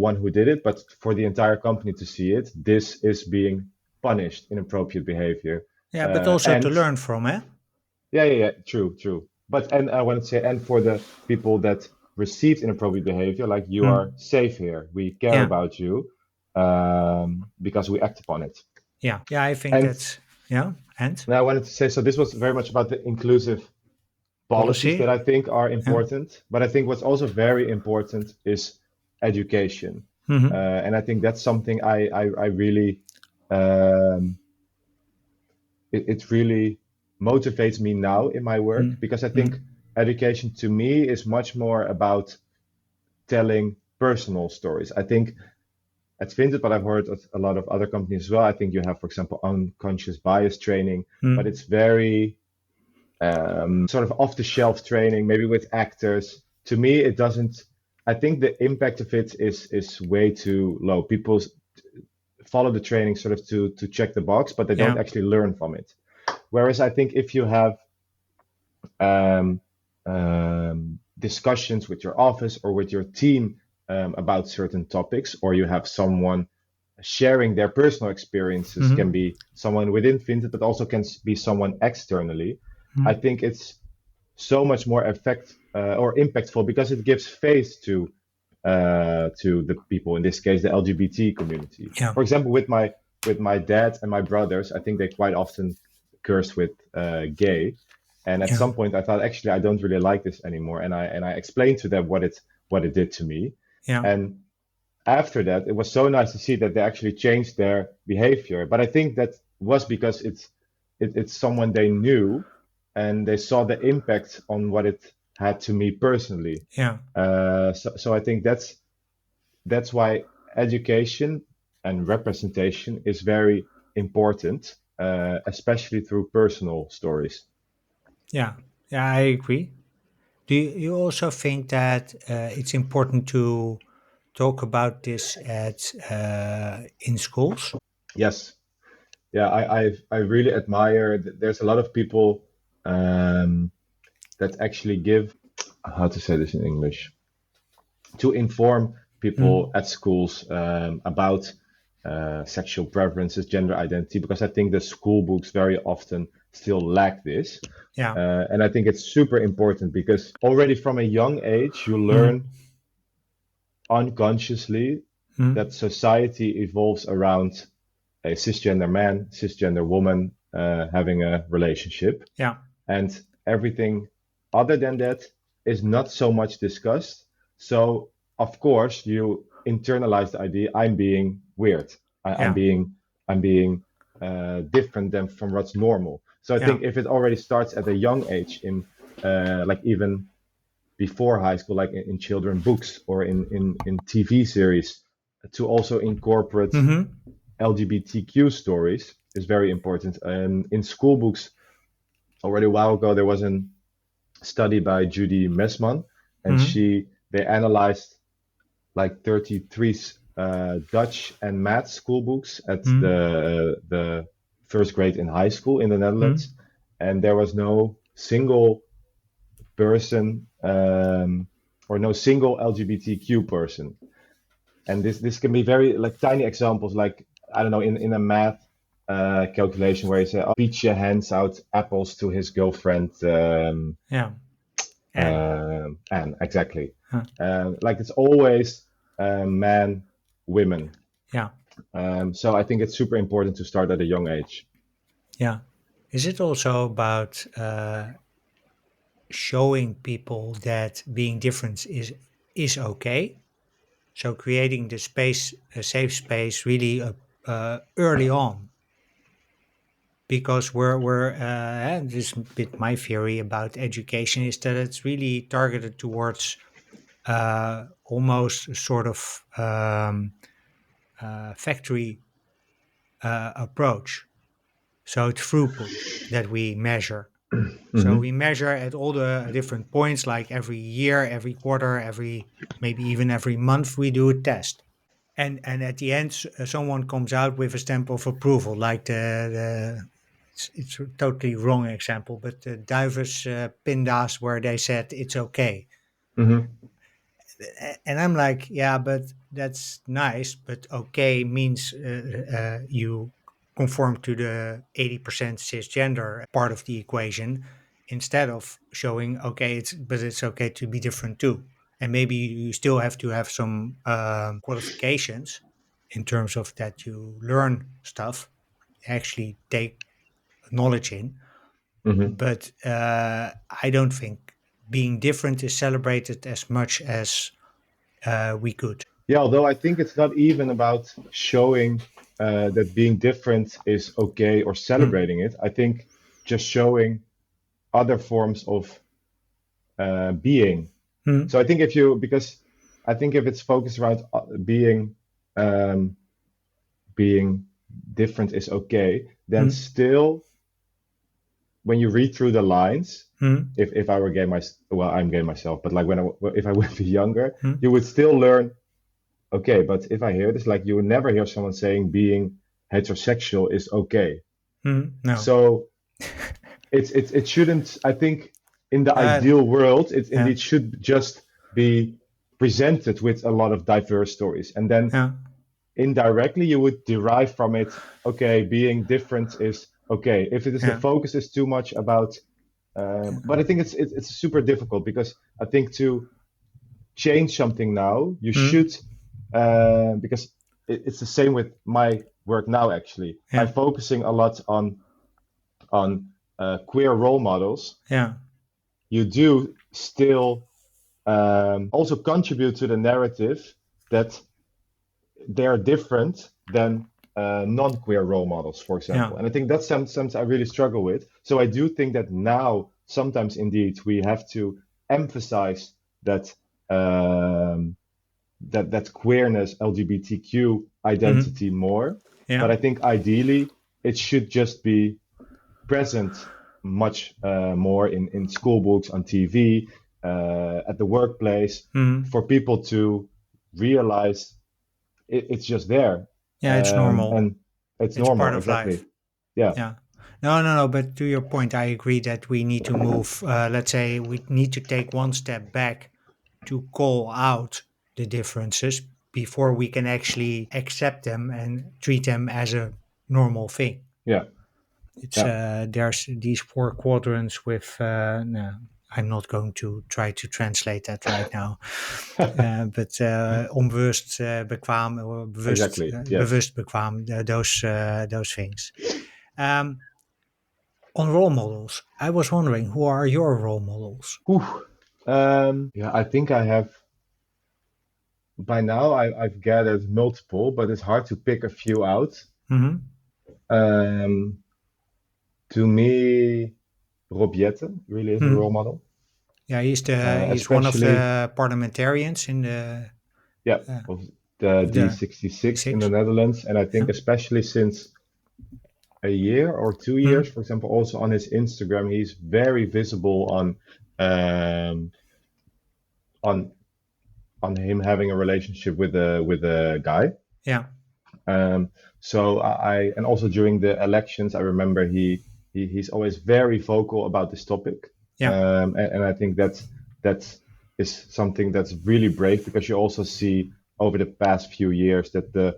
Speaker 2: one who did it, but for the entire company to see it. This is being punished inappropriate behavior,
Speaker 1: yeah. But also to
Speaker 2: and
Speaker 1: learn from, eh?
Speaker 2: yeah, true, true. But and I want to say, and for the people that received inappropriate behavior, like you are
Speaker 1: Hmm.
Speaker 2: safe here, we care
Speaker 1: Yeah.
Speaker 2: about you because we act upon it.
Speaker 1: Yeah. Yeah. I think
Speaker 2: And
Speaker 1: that's yeah. And
Speaker 2: now I wanted to say, so this was very much about the inclusive policies that
Speaker 1: policy.
Speaker 2: I think are
Speaker 1: Yeah.
Speaker 2: important. But I think what's also very important is education.
Speaker 1: Hmm.
Speaker 2: And I think that's something I really, um, it really motivates me now in my work because I
Speaker 1: Hmm.
Speaker 2: think education to me is much more about telling personal stories. I think at Vinted, but I've heard at a lot of other companies as well. I think you have, for example, unconscious bias training, but
Speaker 1: Hmm.
Speaker 2: it's very sort of off the shelf training, maybe with actors. To me, it doesn't. I think the impact of it is way too low. People follow the training sort of to check the box, but they don't
Speaker 1: Yeah.
Speaker 2: actually learn from it. Whereas I think if you have um, discussions with your office or with your team about certain topics, or you have someone sharing their personal experiences, can
Speaker 1: Hmm.
Speaker 2: be someone within Vinted, but also can be someone externally. I
Speaker 1: Hmm.
Speaker 2: think it's so much more or impactful because it gives face to the people, in this case the LGBT community.
Speaker 1: Yeah.
Speaker 2: For example, with my dad and my brothers, I think they quite often curse with gay, and at
Speaker 1: Yeah.
Speaker 2: some point I thought actually I don't really like this anymore, and I explained to them what it did to me,
Speaker 1: Yeah.
Speaker 2: and after that it was so nice to see that they actually changed their behavior. But I think that was because it's someone they knew and they saw the impact on what it had to me personally.
Speaker 1: Yeah.
Speaker 2: So I think that's why education and representation is very important, especially through personal stories.
Speaker 1: Yeah. Yeah. I agree. Do you also think that it's important to talk about this at in schools?
Speaker 2: Yes, yeah, I really admire that there's a lot of people um, that actually give, how to say this in English, to inform people
Speaker 1: Mm.
Speaker 2: at schools about sexual preferences, gender identity, because I think the school books very often still lack this.
Speaker 1: Yeah.
Speaker 2: And I think it's super important because already from a young age, you
Speaker 1: Mm.
Speaker 2: learn unconsciously
Speaker 1: Mm.
Speaker 2: that society evolves around a cisgender man, cisgender woman having a relationship.
Speaker 1: Yeah.
Speaker 2: And everything other than that is not so much discussed. So of course you internalize the idea I'm being weird. I'm
Speaker 1: Yeah.
Speaker 2: being different than from what's normal. So I
Speaker 1: Yeah.
Speaker 2: think if it already starts at a young age in like even before high school, like in children books or in TV series, to also incorporate
Speaker 1: Mm-hmm.
Speaker 2: LGBTQ stories is very important. In school books, already a while ago, there was a study by Judy Messman, and
Speaker 1: Mm-hmm.
Speaker 2: they analyzed like 33 Dutch and math school books at
Speaker 1: Mm-hmm.
Speaker 2: the first grade in high school in the
Speaker 1: Mm-hmm.
Speaker 2: Netherlands, and there was no single person or no single LGBTQ person. And this can be very like tiny examples, like I don't know, in a math calculation where you say, "Oh, Peach hands out apples to his girlfriend."
Speaker 1: Yeah. And
Speaker 2: Anne, exactly.
Speaker 1: huh.
Speaker 2: Like it's always man, women.
Speaker 1: Yeah.
Speaker 2: So I think it's super important to start at a young age.
Speaker 1: Yeah. Is it also about showing people that being different is okay? So creating the space, a safe space, really early on, because and this is a bit my theory about education is that it's really targeted towards almost a sort of factory approach. So it's throughput that we measure. So
Speaker 2: Hmm.
Speaker 1: we measure at all the different points, like every year, every quarter, every maybe even every month, we do a test. And at the end, someone comes out with a stamp of approval, like it's a totally wrong example, but the divers pindas where they said it's okay.
Speaker 2: Hmm.
Speaker 1: And I'm like, yeah, but that's nice, but okay means you conform to the 80% cisgender part of the equation instead of showing, okay, it's okay to be different too. And maybe you still have to have some qualifications in terms of that you learn stuff, actually take knowledge in.
Speaker 2: Hmm.
Speaker 1: But I don't think being different is celebrated as much as we could.
Speaker 2: Yeah, although I think it's not even about showing that being different is okay or
Speaker 1: Mm,
Speaker 2: celebrating it. I think just showing other forms of being.
Speaker 1: mm,
Speaker 2: So I think because I think if it's focused around um, being different is okay, then
Speaker 1: mm,
Speaker 2: still when you read through the lines,
Speaker 1: mm,
Speaker 2: if I were gay well, I'm gay myself, but like if I would be younger,
Speaker 1: mm,
Speaker 2: you would still learn. Okay, but if I hear this, like you would never hear someone saying being heterosexual is okay.
Speaker 1: no.
Speaker 2: So it shouldn't. I think in the
Speaker 1: Uh,
Speaker 2: ideal world, it
Speaker 1: yeah,
Speaker 2: indeed should just be presented with a lot of diverse stories, and then
Speaker 1: yeah,
Speaker 2: indirectly you would derive from it. Okay, being different is okay. If it is the
Speaker 1: yeah,
Speaker 2: focus is too much about, but I think it's super difficult because I think to change something now, you
Speaker 1: mm,
Speaker 2: should, because it's the same with my work now. Actually, I'm
Speaker 1: yeah,
Speaker 2: focusing a lot on queer role models.
Speaker 1: yeah,
Speaker 2: You do still also contribute to the narrative that they are different than non-queer role models, for
Speaker 1: yeah,
Speaker 2: example. And I think that's something I really struggle with. So I do think that now sometimes indeed we have to emphasize that that queerness, LGBTQ
Speaker 1: mm,
Speaker 2: identity more. But
Speaker 1: yeah,
Speaker 2: I think ideally it should just be present much more in school books, on TV, at the workplace,
Speaker 1: mm,
Speaker 2: for people to realize it's just there,
Speaker 1: yeah. It's normal.
Speaker 2: and it's
Speaker 1: It's part
Speaker 2: normal.
Speaker 1: of
Speaker 2: Exactly.
Speaker 1: life.
Speaker 2: Yeah.
Speaker 1: Yeah. No, no, no. But to your point, I agree that we need to move. Let's say we need to take one step back to call out the differences before we can actually accept them and treat them as a normal thing.
Speaker 2: Yeah.
Speaker 1: It's
Speaker 2: Yeah.
Speaker 1: there's these four quadrants with. No, I'm not going to try to translate that right now. But onbewust bekwaam or
Speaker 2: Exactly. Yes.
Speaker 1: bewust bekwaam, those things. Um, on role models, I was wondering who are your role models?
Speaker 2: Whew. Yeah, I think I have by now. I've gathered multiple, but it's hard to pick a few out.
Speaker 1: Hmm.
Speaker 2: Um, to me, Rob Jetten really is a role
Speaker 1: Hmm.
Speaker 2: model,
Speaker 1: Yeah, he's one of
Speaker 2: especially
Speaker 1: the parliamentarians in the
Speaker 2: yeah
Speaker 1: uh,
Speaker 2: of the
Speaker 1: of the
Speaker 2: D66 in the
Speaker 1: 66.
Speaker 2: Netherlands, and I
Speaker 1: Yeah.
Speaker 2: think especially since a year or 2 years,
Speaker 1: Hmm.
Speaker 2: for example, also on his Instagram, he's very visible um, on him having a relationship with a guy.
Speaker 1: Yeah.
Speaker 2: Um, so and also during the elections, I remember he he's always very vocal about this topic,
Speaker 1: Yeah.
Speaker 2: and I think that is something that's really brave because you also see over the past few years that the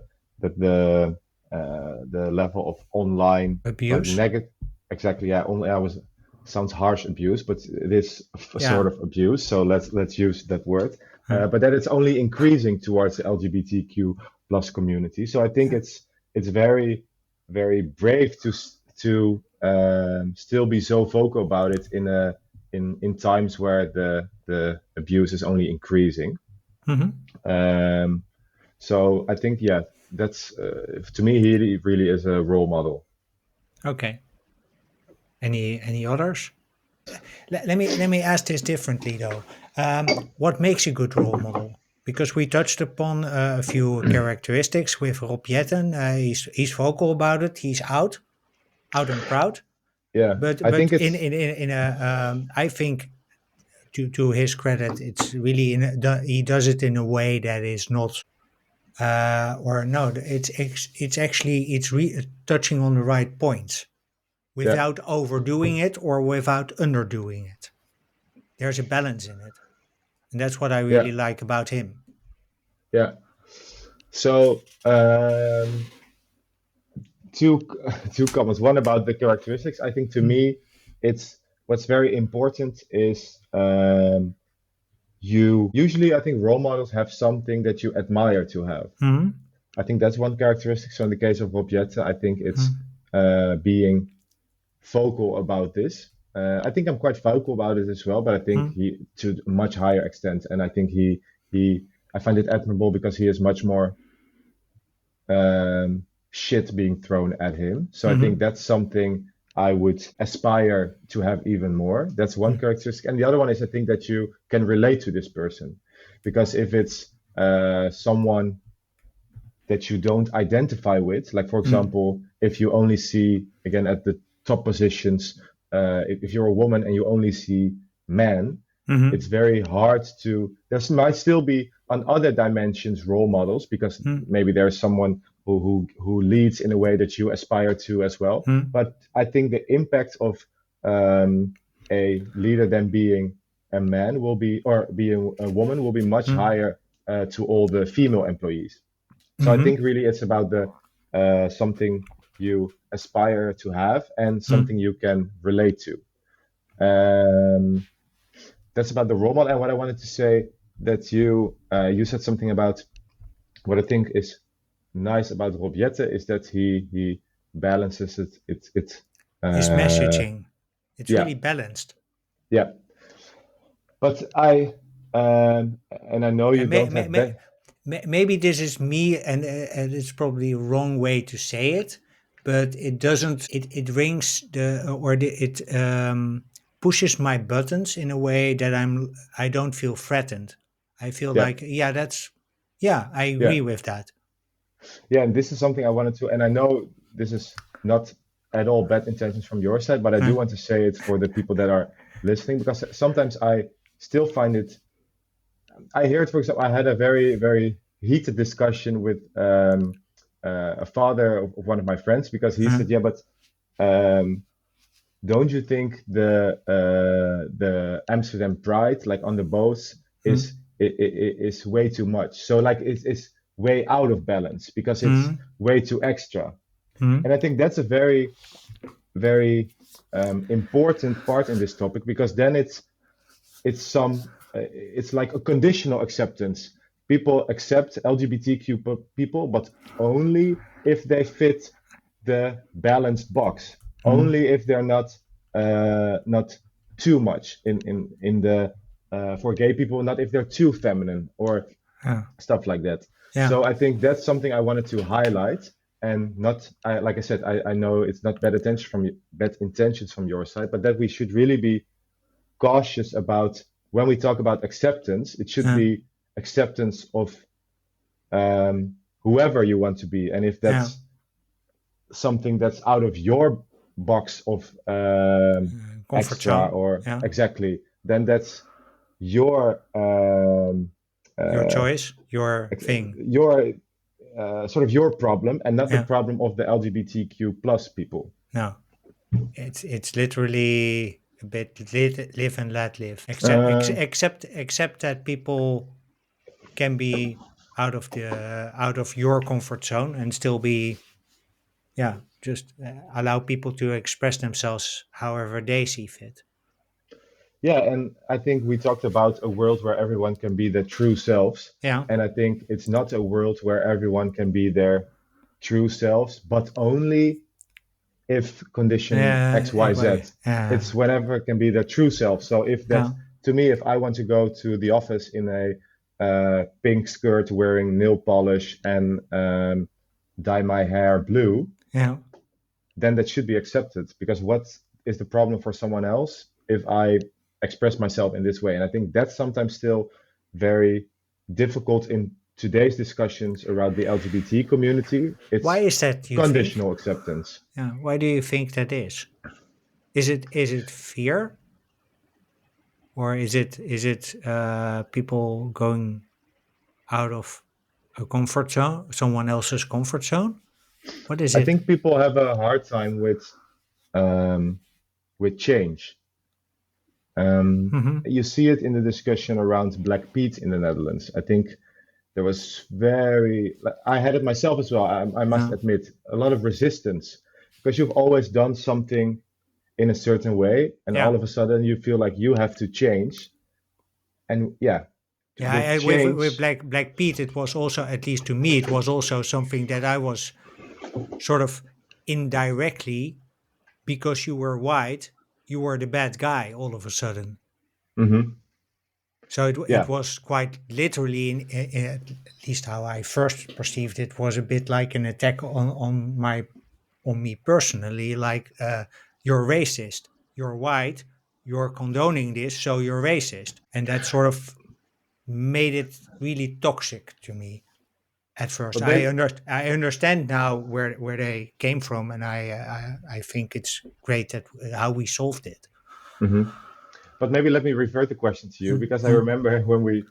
Speaker 2: level of online like
Speaker 1: Abuse.
Speaker 2: negative exactly yeah only I was sounds harsh abuse but it is a sort
Speaker 1: Yeah.
Speaker 2: of abuse so let's use that word
Speaker 1: Huh.
Speaker 2: but that it's only increasing towards the LGBTQ plus community so I think
Speaker 1: Yeah.
Speaker 2: it's very very brave to still be so vocal about it in times where the abuse is only increasing.
Speaker 1: Hmm.
Speaker 2: Um, so I think yeah, that's to me he really is a role model.
Speaker 1: Okay. Any others? Let me ask this differently though. What makes a good role model? Because we touched upon a few characteristics with Rob Jetten. He's vocal about it. He's out and proud.
Speaker 2: Yeah,
Speaker 1: But
Speaker 2: I think
Speaker 1: in a I think to his credit, it's really he does it in a way that is not or no, it's actually touching on the right points
Speaker 2: yeah
Speaker 1: without overdoing it or without underdoing it. There's a balance in it, and that's what I
Speaker 2: yeah
Speaker 1: really like about him.
Speaker 2: yeah. So two two comments. One about the characteristics. I think to
Speaker 1: Mm.
Speaker 2: me, it's what's very important is you usually I think role models have something that you admire to have.
Speaker 1: Mm.
Speaker 2: I think that's one characteristic. So in the case of Bob I think it's
Speaker 1: Mm.
Speaker 2: being vocal about this. I think I'm quite vocal about it as well, but I think
Speaker 1: Mm.
Speaker 2: he to a much higher extent, and I think he I find it admirable because he is much more shit being thrown at him. So I think
Speaker 1: Mm.
Speaker 2: that's something I would aspire to have even more. That's one
Speaker 1: Mm.
Speaker 2: characteristic, and the other one is I think that you can relate to this person, because if it's someone that you don't identify with. Like, for
Speaker 1: Mm.
Speaker 2: example, if you only see, again, at the top positions, if you're a woman and you only see men, it's
Speaker 1: Mm.
Speaker 2: very hard to. There might still be on other dimensions role models because
Speaker 1: Mm.
Speaker 2: maybe there's someone who leads in a way that you aspire to as well.
Speaker 1: Mm.
Speaker 2: But I think the impact of a leader than being a man will be, or being a woman will be much
Speaker 1: Mm.
Speaker 2: higher to all the female employees. So I think
Speaker 1: Mm.
Speaker 2: really it's about the something you aspire to have and
Speaker 1: Mm.
Speaker 2: something you can relate to. Um, that's about the role model. And what I wanted to say that you said something about what I think is nice about Rob is that he balances it
Speaker 1: His messaging, it's
Speaker 2: yeah
Speaker 1: really balanced.
Speaker 2: yeah. But I and I know you
Speaker 1: And
Speaker 2: don't have
Speaker 1: maybe this is me, and it's probably a wrong way to say it, but it doesn't. It rings it pushes my buttons in a way that I don't feel threatened. I feel
Speaker 2: yeah
Speaker 1: like yeah, I
Speaker 2: yeah
Speaker 1: agree with that.
Speaker 2: Yeah, and this is something I wanted to, and I know this is not at all bad intentions from your side, but I do
Speaker 1: Huh?
Speaker 2: want to say it for the people that are listening because sometimes I still find it. I hear it, for example, I had a very, very heated discussion with a father of one of my friends because he
Speaker 1: Huh?
Speaker 2: said, "Yeah, but um, don't you think the Amsterdam Pride, like on the boats,
Speaker 1: Hmm?
Speaker 2: is way too much? So like it's way out of balance because it's
Speaker 1: Hmm?
Speaker 2: way too extra."
Speaker 1: Hmm?
Speaker 2: And I think that's a very, very important part in this topic because then it's like a conditional acceptance. People accept LGBTQ people, but only if they fit the balanced box.
Speaker 1: Hmm?
Speaker 2: Only if they're not too much in the for gay people, not if they're too feminine or
Speaker 1: Yeah.
Speaker 2: stuff like that.
Speaker 1: Yeah.
Speaker 2: So I think that's something I wanted to highlight, and not like I said, I know it's not bad intentions from your side, but that we should really be cautious about when we talk about acceptance. It should
Speaker 1: Yeah.
Speaker 2: be acceptance of whoever you want to be, and if
Speaker 1: Yeah.
Speaker 2: that's something that's out of your box of
Speaker 1: Comfort
Speaker 2: extra
Speaker 1: zone.
Speaker 2: or
Speaker 1: Yeah.
Speaker 2: exactly, then that's your
Speaker 1: Your
Speaker 2: uh,
Speaker 1: choice, your thing.
Speaker 2: your sort of your problem and not the
Speaker 1: Yeah.
Speaker 2: problem of the LGBTQ plus people.
Speaker 1: No. It's literally a bit live and let live.
Speaker 2: Uh,
Speaker 1: Except that people can be out of your comfort zone and still be, yeah, just allow people to express themselves however they see fit.
Speaker 2: yeah, and I think we talked about a world where everyone can be their true selves,
Speaker 1: Yeah.
Speaker 2: and I think it's not a world where everyone can be their true selves, but only if condition X, Y, Z. It's whenever it can be their true self. So if that,
Speaker 1: yeah,
Speaker 2: to me, if I want to go to the office in a pink skirt, wearing nail polish, and dye my hair blue,
Speaker 1: yeah.
Speaker 2: then that should be accepted. Because what is the problem for someone else if I express myself in this way? And I think that's sometimes still very difficult in today's discussions around the LGBT community.
Speaker 1: Why
Speaker 2: It's
Speaker 1: is that, you think?
Speaker 2: conditional acceptance.
Speaker 1: Yeah. Why do you think that is? Is it fear, or is it people going out of a comfort zone, someone else's comfort zone? What is
Speaker 2: I
Speaker 1: it?
Speaker 2: think people have a hard time um, with change.
Speaker 1: Hmm.
Speaker 2: You see it in the discussion around Black Pete in the Netherlands. I think there was I had it myself as well. I must
Speaker 1: Yeah.
Speaker 2: admit, a lot of resistance because you've always done something in a certain way, and all
Speaker 1: Yeah.
Speaker 2: of a sudden you feel like you have to change. And yeah,
Speaker 1: Yeah,
Speaker 2: with
Speaker 1: with
Speaker 2: change,
Speaker 1: Black Pete, it was also, at least to me, it was also something that I was sort of indirectly, because you were white, you were the bad guy all of a sudden.
Speaker 2: hmm
Speaker 1: So it
Speaker 2: yeah.
Speaker 1: was quite literally, at least how I first perceived it, was a bit like an attack on me personally. Like, you're racist, you're white, you're condoning this, so you're racist, and that sort of made it really toxic to me at first.
Speaker 2: But then,
Speaker 1: I understand now where they came from, and I think it's great that how we solved it.
Speaker 2: mhm. But maybe let me revert the question to you because I remember when we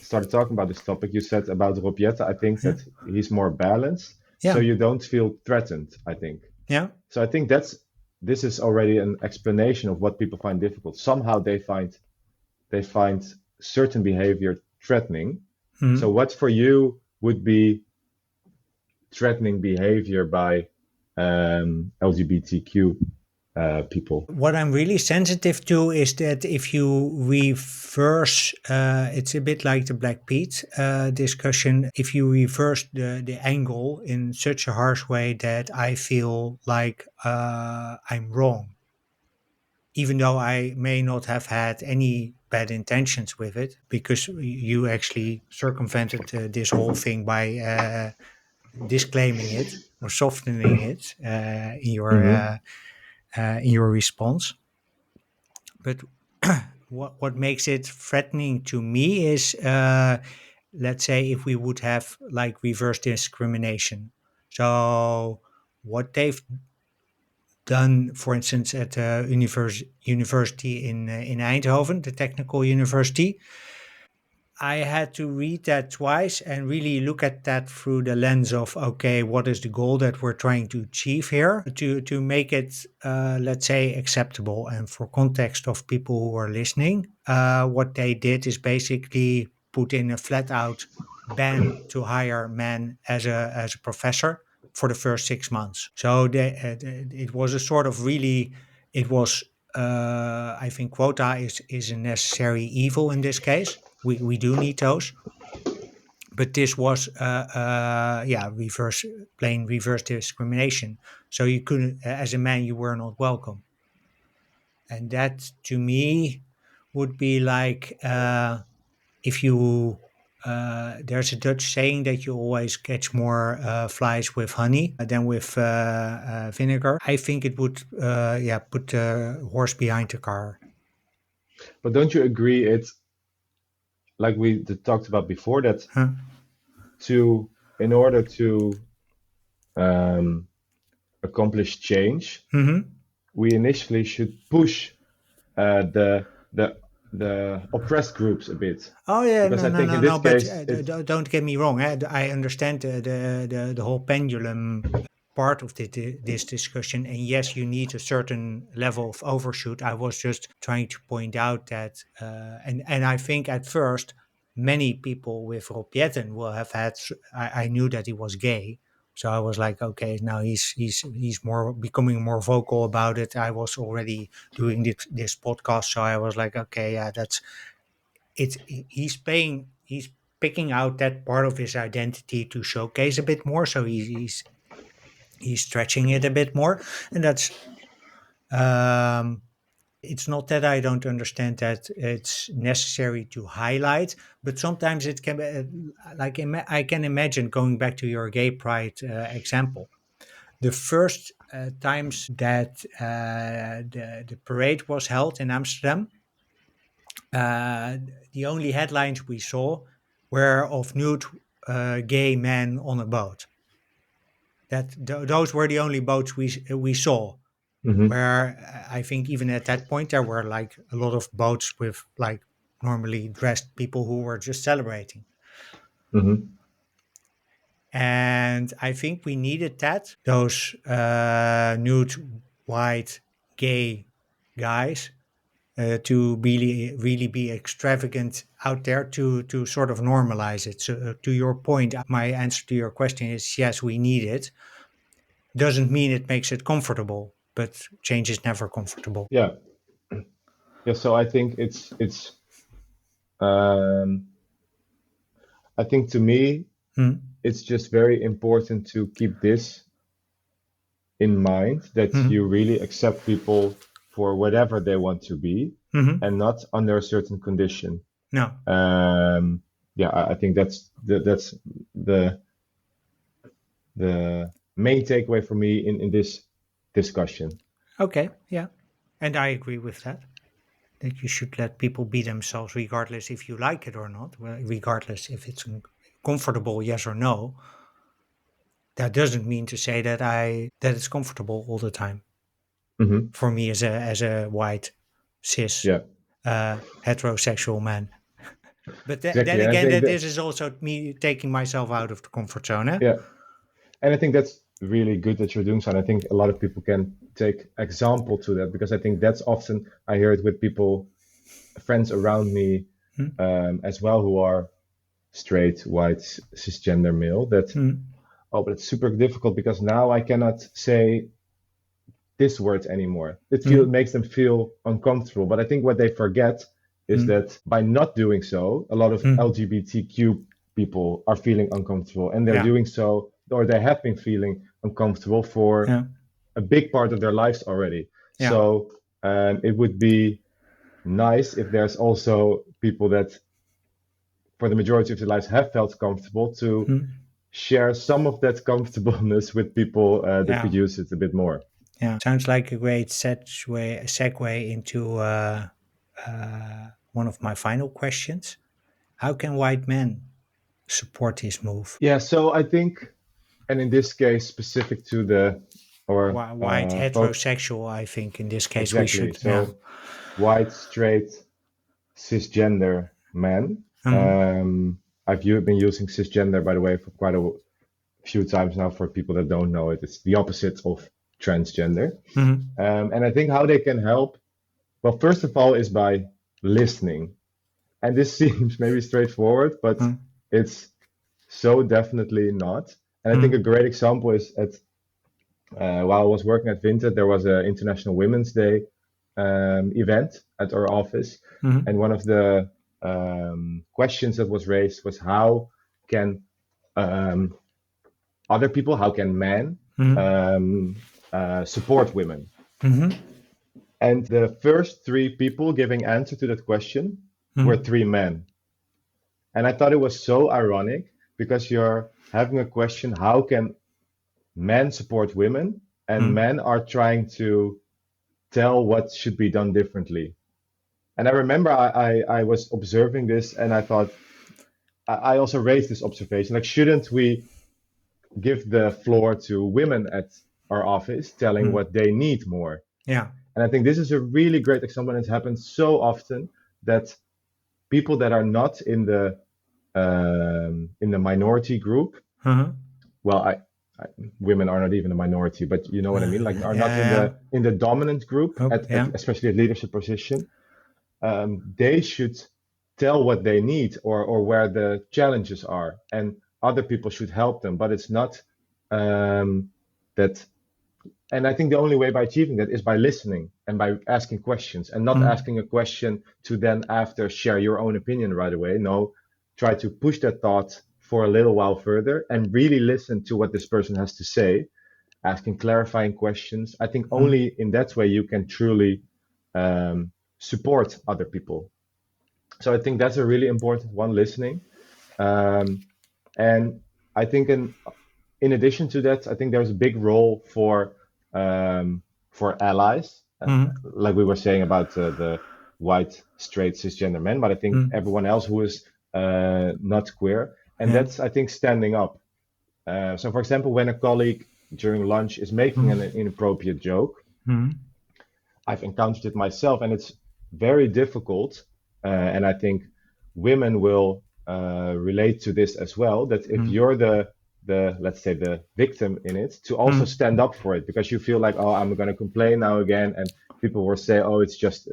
Speaker 2: started talking about this topic, you said about Robietta, I think
Speaker 1: Yeah,
Speaker 2: that he's more balanced, so
Speaker 1: yeah,
Speaker 2: you don't feel threatened, I think.
Speaker 1: yeah.
Speaker 2: So I think this is already an explanation of what people find difficult. Somehow they find certain behavior threatening. So
Speaker 1: Mhm.
Speaker 2: what for you would be threatening behavior by LGBTQ people?
Speaker 1: What I'm really sensitive to is that if you reverse, it's a bit like the Black Pete discussion. If you reverse the angle in such a harsh way that I feel like I'm wrong, even though I may not have had any bad intentions with it, because you actually circumvented this whole thing by disclaiming it or softening it
Speaker 2: hmm
Speaker 1: in your response. But what makes it threatening to me is, let's say, if we would have like reverse discrimination. So what they've done, for instance, at the university in Eindhoven, the technical university. I had to read that twice and really look at that through the lens of, okay, what is the goal that we're trying to achieve here to make it, let's say, acceptable. And for context of people who are listening, what they did is basically put in a flat out ban to hire men as a professor for the first 6 months. So it was a sort of really, it was, I think quota is a necessary evil in this case. We do need those, but this was yeah, plain reverse discrimination. So you couldn't, as a man, you were not welcome, and that to me would be like, if you. There's a Dutch saying that you always catch more flies with honey than with vinegar. I think it would, yeah, put the horse behind the car.
Speaker 2: But don't you agree? It's like we talked about before that
Speaker 1: Huh?
Speaker 2: to in order to um, accomplish change,
Speaker 1: Hmm.
Speaker 2: we initially should push the the oppressed groups a bit
Speaker 1: Oh yeah,
Speaker 2: because
Speaker 1: no,
Speaker 2: I
Speaker 1: no,
Speaker 2: think
Speaker 1: no,
Speaker 2: in this
Speaker 1: no. But
Speaker 2: case it's
Speaker 1: don't get me wrong. I understand the whole pendulum. part of this discussion. And yes, you need a certain level of overshoot. I was just trying to point out that, and I think at first, many people with Rob Jetten will have had. I knew that he was gay, so I was like, okay, now he's more becoming more vocal about it. I was already doing this podcast, so I was like, okay, yeah, that's it's he's picking out that part of his identity to showcase a bit more. So he's stretching it a bit more, and that's um, it's not that I don't understand that it's necessary to highlight, but sometimes it can be like I can imagine going back to your gay pride example. The first times that the parade was held in Amsterdam, uh, the only headlines we saw were of nude gay men on a boat. Those were the only boats we saw.
Speaker 2: Hmm.
Speaker 1: Where I think even at that point there were like a lot of boats with like normally dressed people who were just celebrating.
Speaker 2: Hmm.
Speaker 1: And I think we needed that, those nude, white, gay guys to really be extravagant out there to sort of normalize it. So to your point, my answer to your question is yes, we need it. Doesn't mean it makes it comfortable, but change is never comfortable.
Speaker 2: Yeah. Yeah. So I think um, I think to me,
Speaker 1: Hmm.
Speaker 2: it's just very important to keep this in mind that you
Speaker 1: Hmm.
Speaker 2: really accept people for whatever they want to be and
Speaker 1: Hmm.
Speaker 2: not under a certain condition.
Speaker 1: No.
Speaker 2: Um, yeah, I think that's the the main takeaway for me in this discussion.
Speaker 1: Okay. Yeah. And I agree with that. That you should let people be themselves regardless if you like it or not, well, regardless if it's comfortable, yes or no. That doesn't mean to say that it's comfortable all the time
Speaker 2: Hmm.
Speaker 1: for me as a white cis
Speaker 2: Yeah,
Speaker 1: heterosexual man. But then
Speaker 2: exactly. And I
Speaker 1: again,
Speaker 2: think
Speaker 1: that
Speaker 2: that
Speaker 1: this is also me taking myself out of the comfort zone. Eh?
Speaker 2: yeah, and I think that's really good that you're doing so. And I think a lot of people can take example to that because I think that's often I hear it with people, friends around me
Speaker 1: Hmm?
Speaker 2: as well who are straight, white, cisgender male. That
Speaker 1: Hmm?
Speaker 2: oh, but it's super difficult because now I cannot say this word anymore.
Speaker 1: Hmm?
Speaker 2: Makes them feel uncomfortable. But I think what they forget is
Speaker 1: Hmm?
Speaker 2: that by not doing so, a lot of
Speaker 1: Hmm?
Speaker 2: LGBTQ people are feeling uncomfortable, and they're
Speaker 1: Yeah.
Speaker 2: doing so, or they have been feeling uncomfortable for
Speaker 1: Yeah.
Speaker 2: a big part of their lives already.
Speaker 1: Yeah.
Speaker 2: So it would be nice if there's also people that, for the majority of their lives, have felt comfortable to
Speaker 1: Hmm?
Speaker 2: share some of that comfortableness with people that
Speaker 1: Yeah.
Speaker 2: could use it a bit more.
Speaker 1: Yeah. Sounds like a great segue into one of my final questions. How can white men support this move?
Speaker 2: Yeah, so I think, and in this case, specific to the or
Speaker 1: White
Speaker 2: folk
Speaker 1: heterosexual, I think in this case we
Speaker 2: exactly.
Speaker 1: should. Yeah.
Speaker 2: So white, straight, cisgender men.
Speaker 1: Hmm.
Speaker 2: Been using cisgender, by the way, for quite a few times now. For people that don't know it, it's the opposite of transgender.
Speaker 1: Hmm.
Speaker 2: And I think how they can help, well, first of all, is by listening. And this seems maybe straightforward, but it's so definitely not. And I think a
Speaker 1: Hmm.
Speaker 2: great example is while I was working at Vinted, there was an International Women's Day event at our office, and
Speaker 1: Hmm.
Speaker 2: one of the questions that was raised was how can um, other people, how can men
Speaker 1: Hmm.
Speaker 2: um, support women?
Speaker 1: Hmm.
Speaker 2: And the first three people giving answer to that question were
Speaker 1: Hmm.
Speaker 2: three men. And I thought it was so ironic because you're having a question, how can men support women? And
Speaker 1: Hmm.
Speaker 2: men are trying to tell what should be done differently. And I remember I was observing this and I thought, I also raised this observation, like, shouldn't we give the floor to women at our office telling
Speaker 1: Hmm.
Speaker 2: what they need more?
Speaker 1: Yeah.
Speaker 2: And I think this is a really great example. And it happens so often that people that are not in the minority group,
Speaker 1: Uh-huh.
Speaker 2: well, I, women are not even a minority, but you know what I mean, like are not
Speaker 1: Yeah.
Speaker 2: in the dominant group at
Speaker 1: Yeah.
Speaker 2: especially at leadership position. They should tell what they need or where the challenges are, and other people should help them. But it's not that. And I think the only way by achieving that is by listening and by asking questions, and not
Speaker 1: Mm,
Speaker 2: asking a question to then after share your own opinion right away. No, try to push that thought for a little while further and really listen to what this person has to say, asking clarifying questions. I think
Speaker 1: mm,
Speaker 2: only in that way you can truly support other people. So I think that's a really important one, listening. Um, and I think in addition to that, I think there's a big role for allies,
Speaker 1: mm,
Speaker 2: like we were saying about the white, straight, cisgender men, but I think
Speaker 1: mm,
Speaker 2: everyone else who is not queer, and
Speaker 1: yeah.
Speaker 2: that's I think standing up. So, for example, when a colleague during lunch is making
Speaker 1: Mm,
Speaker 2: an inappropriate joke,
Speaker 1: mm,
Speaker 2: I've encountered it myself, and it's very difficult. And I think women will relate to this as well. That if
Speaker 1: mm,
Speaker 2: you're the let's say the victim in it, to also
Speaker 1: mm,
Speaker 2: stand up for it because you feel like, oh, I'm going to complain now again, and people will say, oh, it's just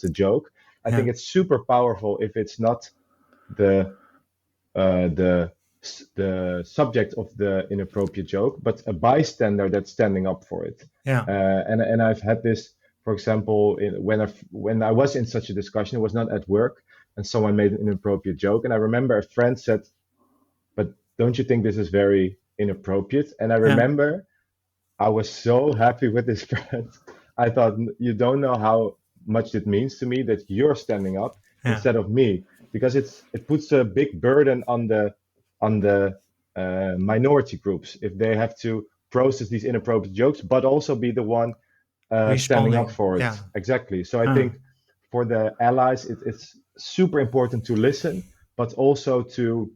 Speaker 2: a joke. I
Speaker 1: yeah.
Speaker 2: think it's super powerful if it's not the uh, the the subject of the inappropriate joke, but a bystander that's standing up for it.
Speaker 1: Yeah.
Speaker 2: And I've had this, for example, when I was in such a discussion, it was not at work, and someone made an inappropriate joke, and I remember a friend said, "But don't you think this is very inappropriate?" And I
Speaker 1: Yeah.
Speaker 2: remember I was so happy with this friend. I thought, you don't know how much it means to me that you're standing up
Speaker 1: Yeah.
Speaker 2: instead of me, because it puts a big burden on the minority groups if they have to process these inappropriate jokes, but also be the one standing up
Speaker 1: Responding.
Speaker 2: for it.
Speaker 1: Yeah.
Speaker 2: Exactly. So I
Speaker 1: Huh.
Speaker 2: think for the allies, it's super important to listen, but also to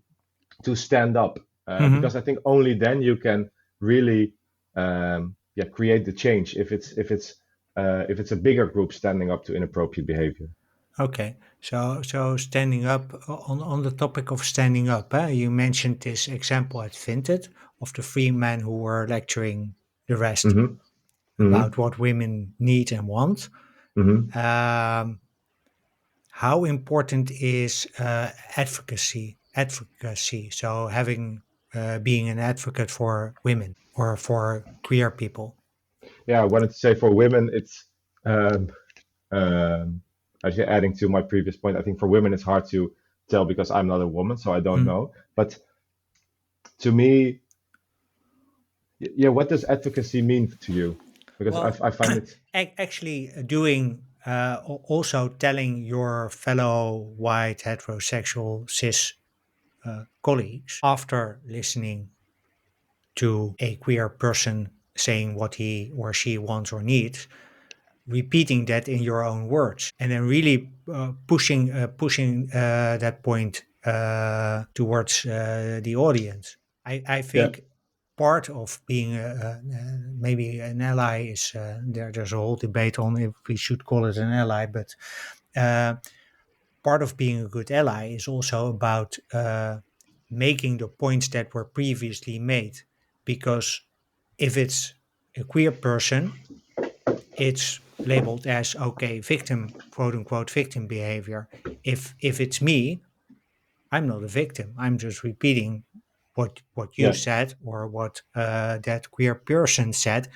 Speaker 2: stand up, because
Speaker 1: Mm-hmm.
Speaker 2: I think only then you can really yeah, create the change if it's a bigger group standing up to inappropriate behavior.
Speaker 1: Okay. So standing up on the topic of standing up, you mentioned this example at Vinted of the three men who were lecturing the rest
Speaker 2: Hmm.
Speaker 1: about
Speaker 2: Hmm.
Speaker 1: what women need and want.
Speaker 2: Hmm.
Speaker 1: Um, how important is advocacy? So having being an advocate for women or for queer people.
Speaker 2: Yeah, I wanted to say for women, it's um, um, actually adding to my previous point. I think for women it's hard to tell because I'm not a woman, so I don't
Speaker 1: Mm.
Speaker 2: know. But to me, yeah, what does advocacy mean to you? Because
Speaker 1: Well,
Speaker 2: I find it.
Speaker 1: actually doing also telling your fellow white heterosexual cis colleagues after listening to a queer person saying what he or she wants or needs, repeating that in your own words, and then really pushing that point towards the audience. I
Speaker 2: Yeah.
Speaker 1: think part of being maybe an ally is there's a whole debate on if we should call it an ally, but uh, part of being a good ally is also about making the points that were previously made, because if it's a queer person, it's labeled as okay, victim, quote unquote victim behavior. If it's me, I'm not a victim, I'm just repeating what you
Speaker 2: Yeah.
Speaker 1: said or what that queer person said,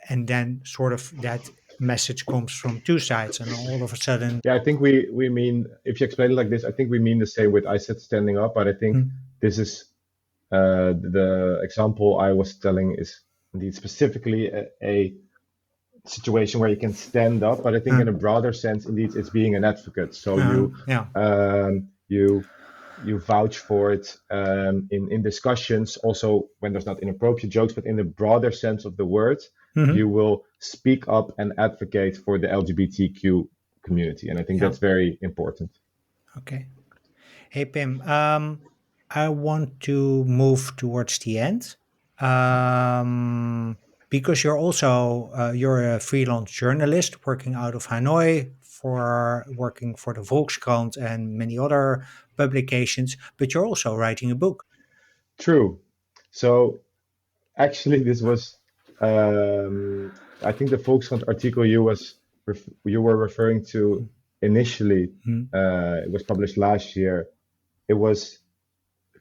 Speaker 1: and then sort of that message comes from two sides, and all of a sudden.
Speaker 2: Yeah, I think we mean, if you explain it like this, I think we mean the same with I said standing up, but I think
Speaker 1: Hmm,
Speaker 2: this is the example I was telling is indeed specifically a situation where you can stand up, but I think
Speaker 1: uh,
Speaker 2: in a broader sense, indeed, it's being an advocate. So
Speaker 1: yeah.
Speaker 2: you vouch for it in discussions, also when there's not inappropriate jokes, but in the broader sense of the word, you
Speaker 1: Hmm,
Speaker 2: will speak up and advocate for the LGBTQ community, and I think
Speaker 1: yeah.
Speaker 2: that's very important.
Speaker 1: Okay. Hey Pim, I want to move towards the end, because you're a freelance journalist working out of Hanoi for working for the Volkskrant and many other publications, but you're also writing a book.
Speaker 2: True. So actually, this was, I think the Volkskrant article you were referring to initially.
Speaker 1: Mm.
Speaker 2: It was published last year. It was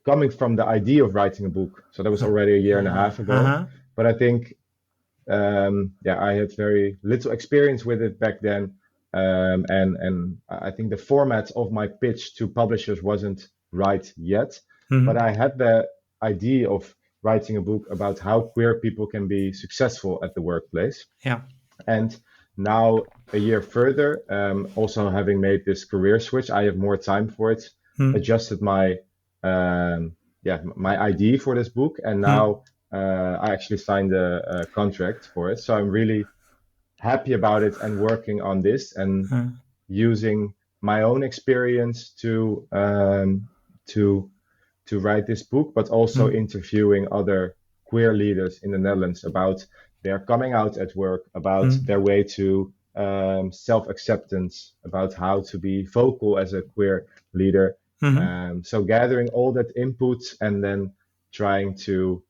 Speaker 2: coming from the idea of writing a book. So that was already a year and a half ago.
Speaker 1: Uh-huh.
Speaker 2: But I think, yeah, I had very little experience with it back then, and I think the format of my pitch to publishers wasn't right yet. But
Speaker 1: Mm.
Speaker 2: I had the idea of writing a book about how queer people can be successful at the workplace.
Speaker 1: Yeah.
Speaker 2: And now, a year further, also having made this career switch, I have more time for it.
Speaker 1: Mm.
Speaker 2: Adjusted my idea for this book, and
Speaker 1: Mm.
Speaker 2: now I actually signed a contract for it. So I'm really happy about it and working on this and
Speaker 1: Uh,
Speaker 2: using my own experience to to write this book, but also
Speaker 1: mm.
Speaker 2: interviewing other queer leaders in the Netherlands about their coming out at work, about
Speaker 1: Mm.
Speaker 2: their way to self acceptance, about how to be vocal as a queer leader.
Speaker 1: Mm.
Speaker 2: So gathering all that input and then trying to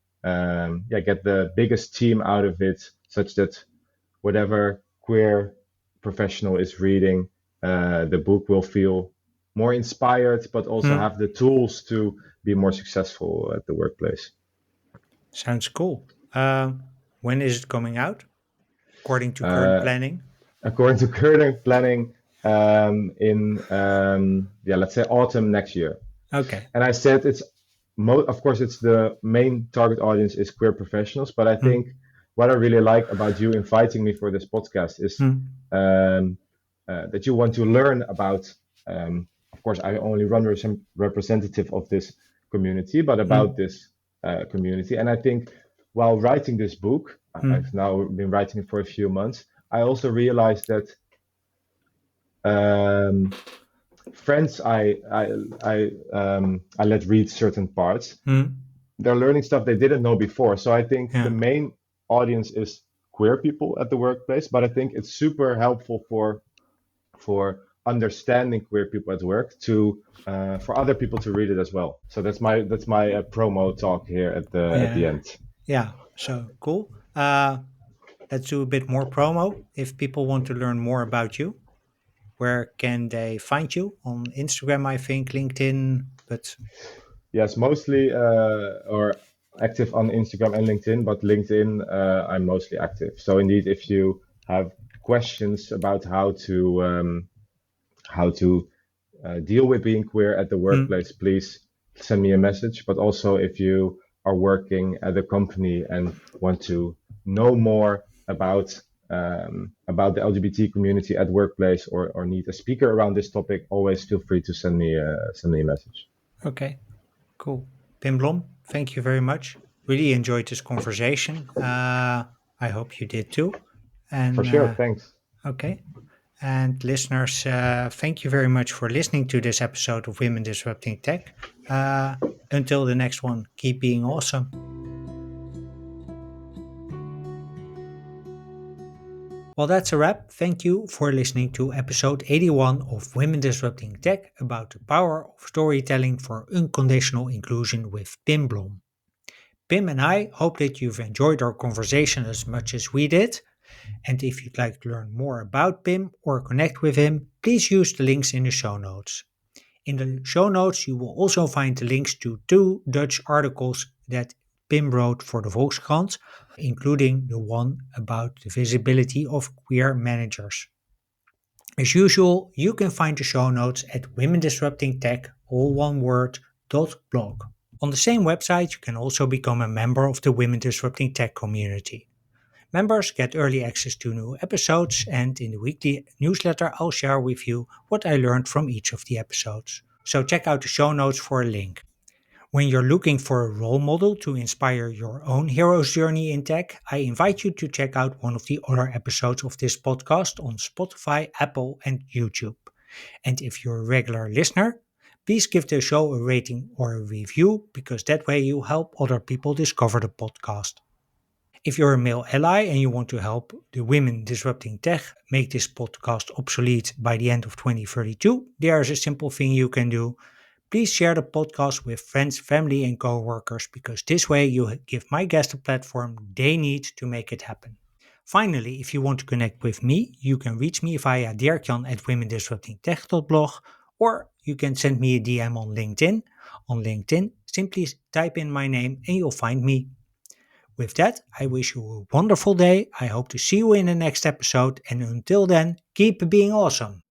Speaker 2: get the biggest team out of it, such that whatever queer professional is reading the book will feel more inspired, but also
Speaker 1: Mm.
Speaker 2: have the tools to be more successful at the workplace.
Speaker 1: Sounds cool. When is it coming out? According to current
Speaker 2: Uh,
Speaker 1: planning?
Speaker 2: According to current planning, in let's say autumn next year.
Speaker 1: Okay.
Speaker 2: And I said of course, it's the main target audience is queer professionals, but I
Speaker 1: Mm.
Speaker 2: think what I really like about you inviting me for this podcast is
Speaker 1: Mm.
Speaker 2: um, that you want to learn about. Of course, I only run representative of this community, but about
Speaker 1: Mm.
Speaker 2: this community. And I think while writing this book,
Speaker 1: Mm.
Speaker 2: I've now been writing it for a few months. I also realized that um, friends I let read certain parts.
Speaker 1: Mm.
Speaker 2: They're learning stuff they didn't know before. So I think the
Speaker 1: Yeah.
Speaker 2: main audience is queer people at the workplace, but I think it's super helpful for understanding queer people at work to for other people to read it as well. So that's my promo talk here at the
Speaker 1: Yeah.
Speaker 2: end.
Speaker 1: Yeah. So cool. Let's do a bit more promo. If people want to learn more about you, where can they find you? On Instagram, I think, LinkedIn, but
Speaker 2: Yes, mostly or active on Instagram and LinkedIn, but LinkedIn I'm mostly active. So indeed, if you have questions about how to deal with being queer at the
Speaker 1: mm.
Speaker 2: workplace, please send me a message. But also, if you are working at a company and want to know more about the LGBT community at workplace or need a speaker around this topic, always feel free to send me a message.
Speaker 1: Okay, cool. Pim Blom, thank you very much. Really enjoyed this conversation. I hope you did too.
Speaker 2: For
Speaker 1: And
Speaker 2: sure, thanks.
Speaker 1: okay. And listeners, thank you very much for listening to this episode of Women Disrupting Tech. Uh, until the next one, keep being awesome. Well, that's a wrap. Thank you for listening to episode 81 of Women Disrupting Tech about the power of storytelling for unconditional inclusion with Pim Blom. Pim and I hope that you've enjoyed our conversation as much as we did. And if you'd like to learn more about Pim or connect with him, please use the links in the show notes. In the show notes, you will also find the links to two Dutch articles that Pim wrote for the Volkskrant, including the one about the visibility of queer managers. As usual, you can find the show notes at Women Disrupting Tech, all one word, .blog. On the same website, you can also become a member of the Women Disrupting Tech community. Members get early access to new episodes, and in the weekly newsletter, I'll share with you what I learned from each of the episodes. So check out the show notes for a link. When you're looking for a role model to inspire your own hero's journey in tech, I invite you to check out one of the other episodes of this podcast on Spotify, Apple, and YouTube. And if you're a regular listener, please give the show a rating or a review because that way you help other people discover the podcast. If you're a male ally and you want to help the Women Disrupting Tech make this podcast obsolete by the end of 2032, there's a simple thing you can do. Please share the podcast with friends, family, and coworkers because this way you give my guests a platform they need to make it happen. Finally, if you want to connect with me, you can reach me via Dirkjan at womendisruptingtech.blog, or you can send me a DM on LinkedIn. On LinkedIn, simply type in my name and you'll find me. With that, I wish you a wonderful day. I hope to see you in the next episode, and until then, keep being awesome.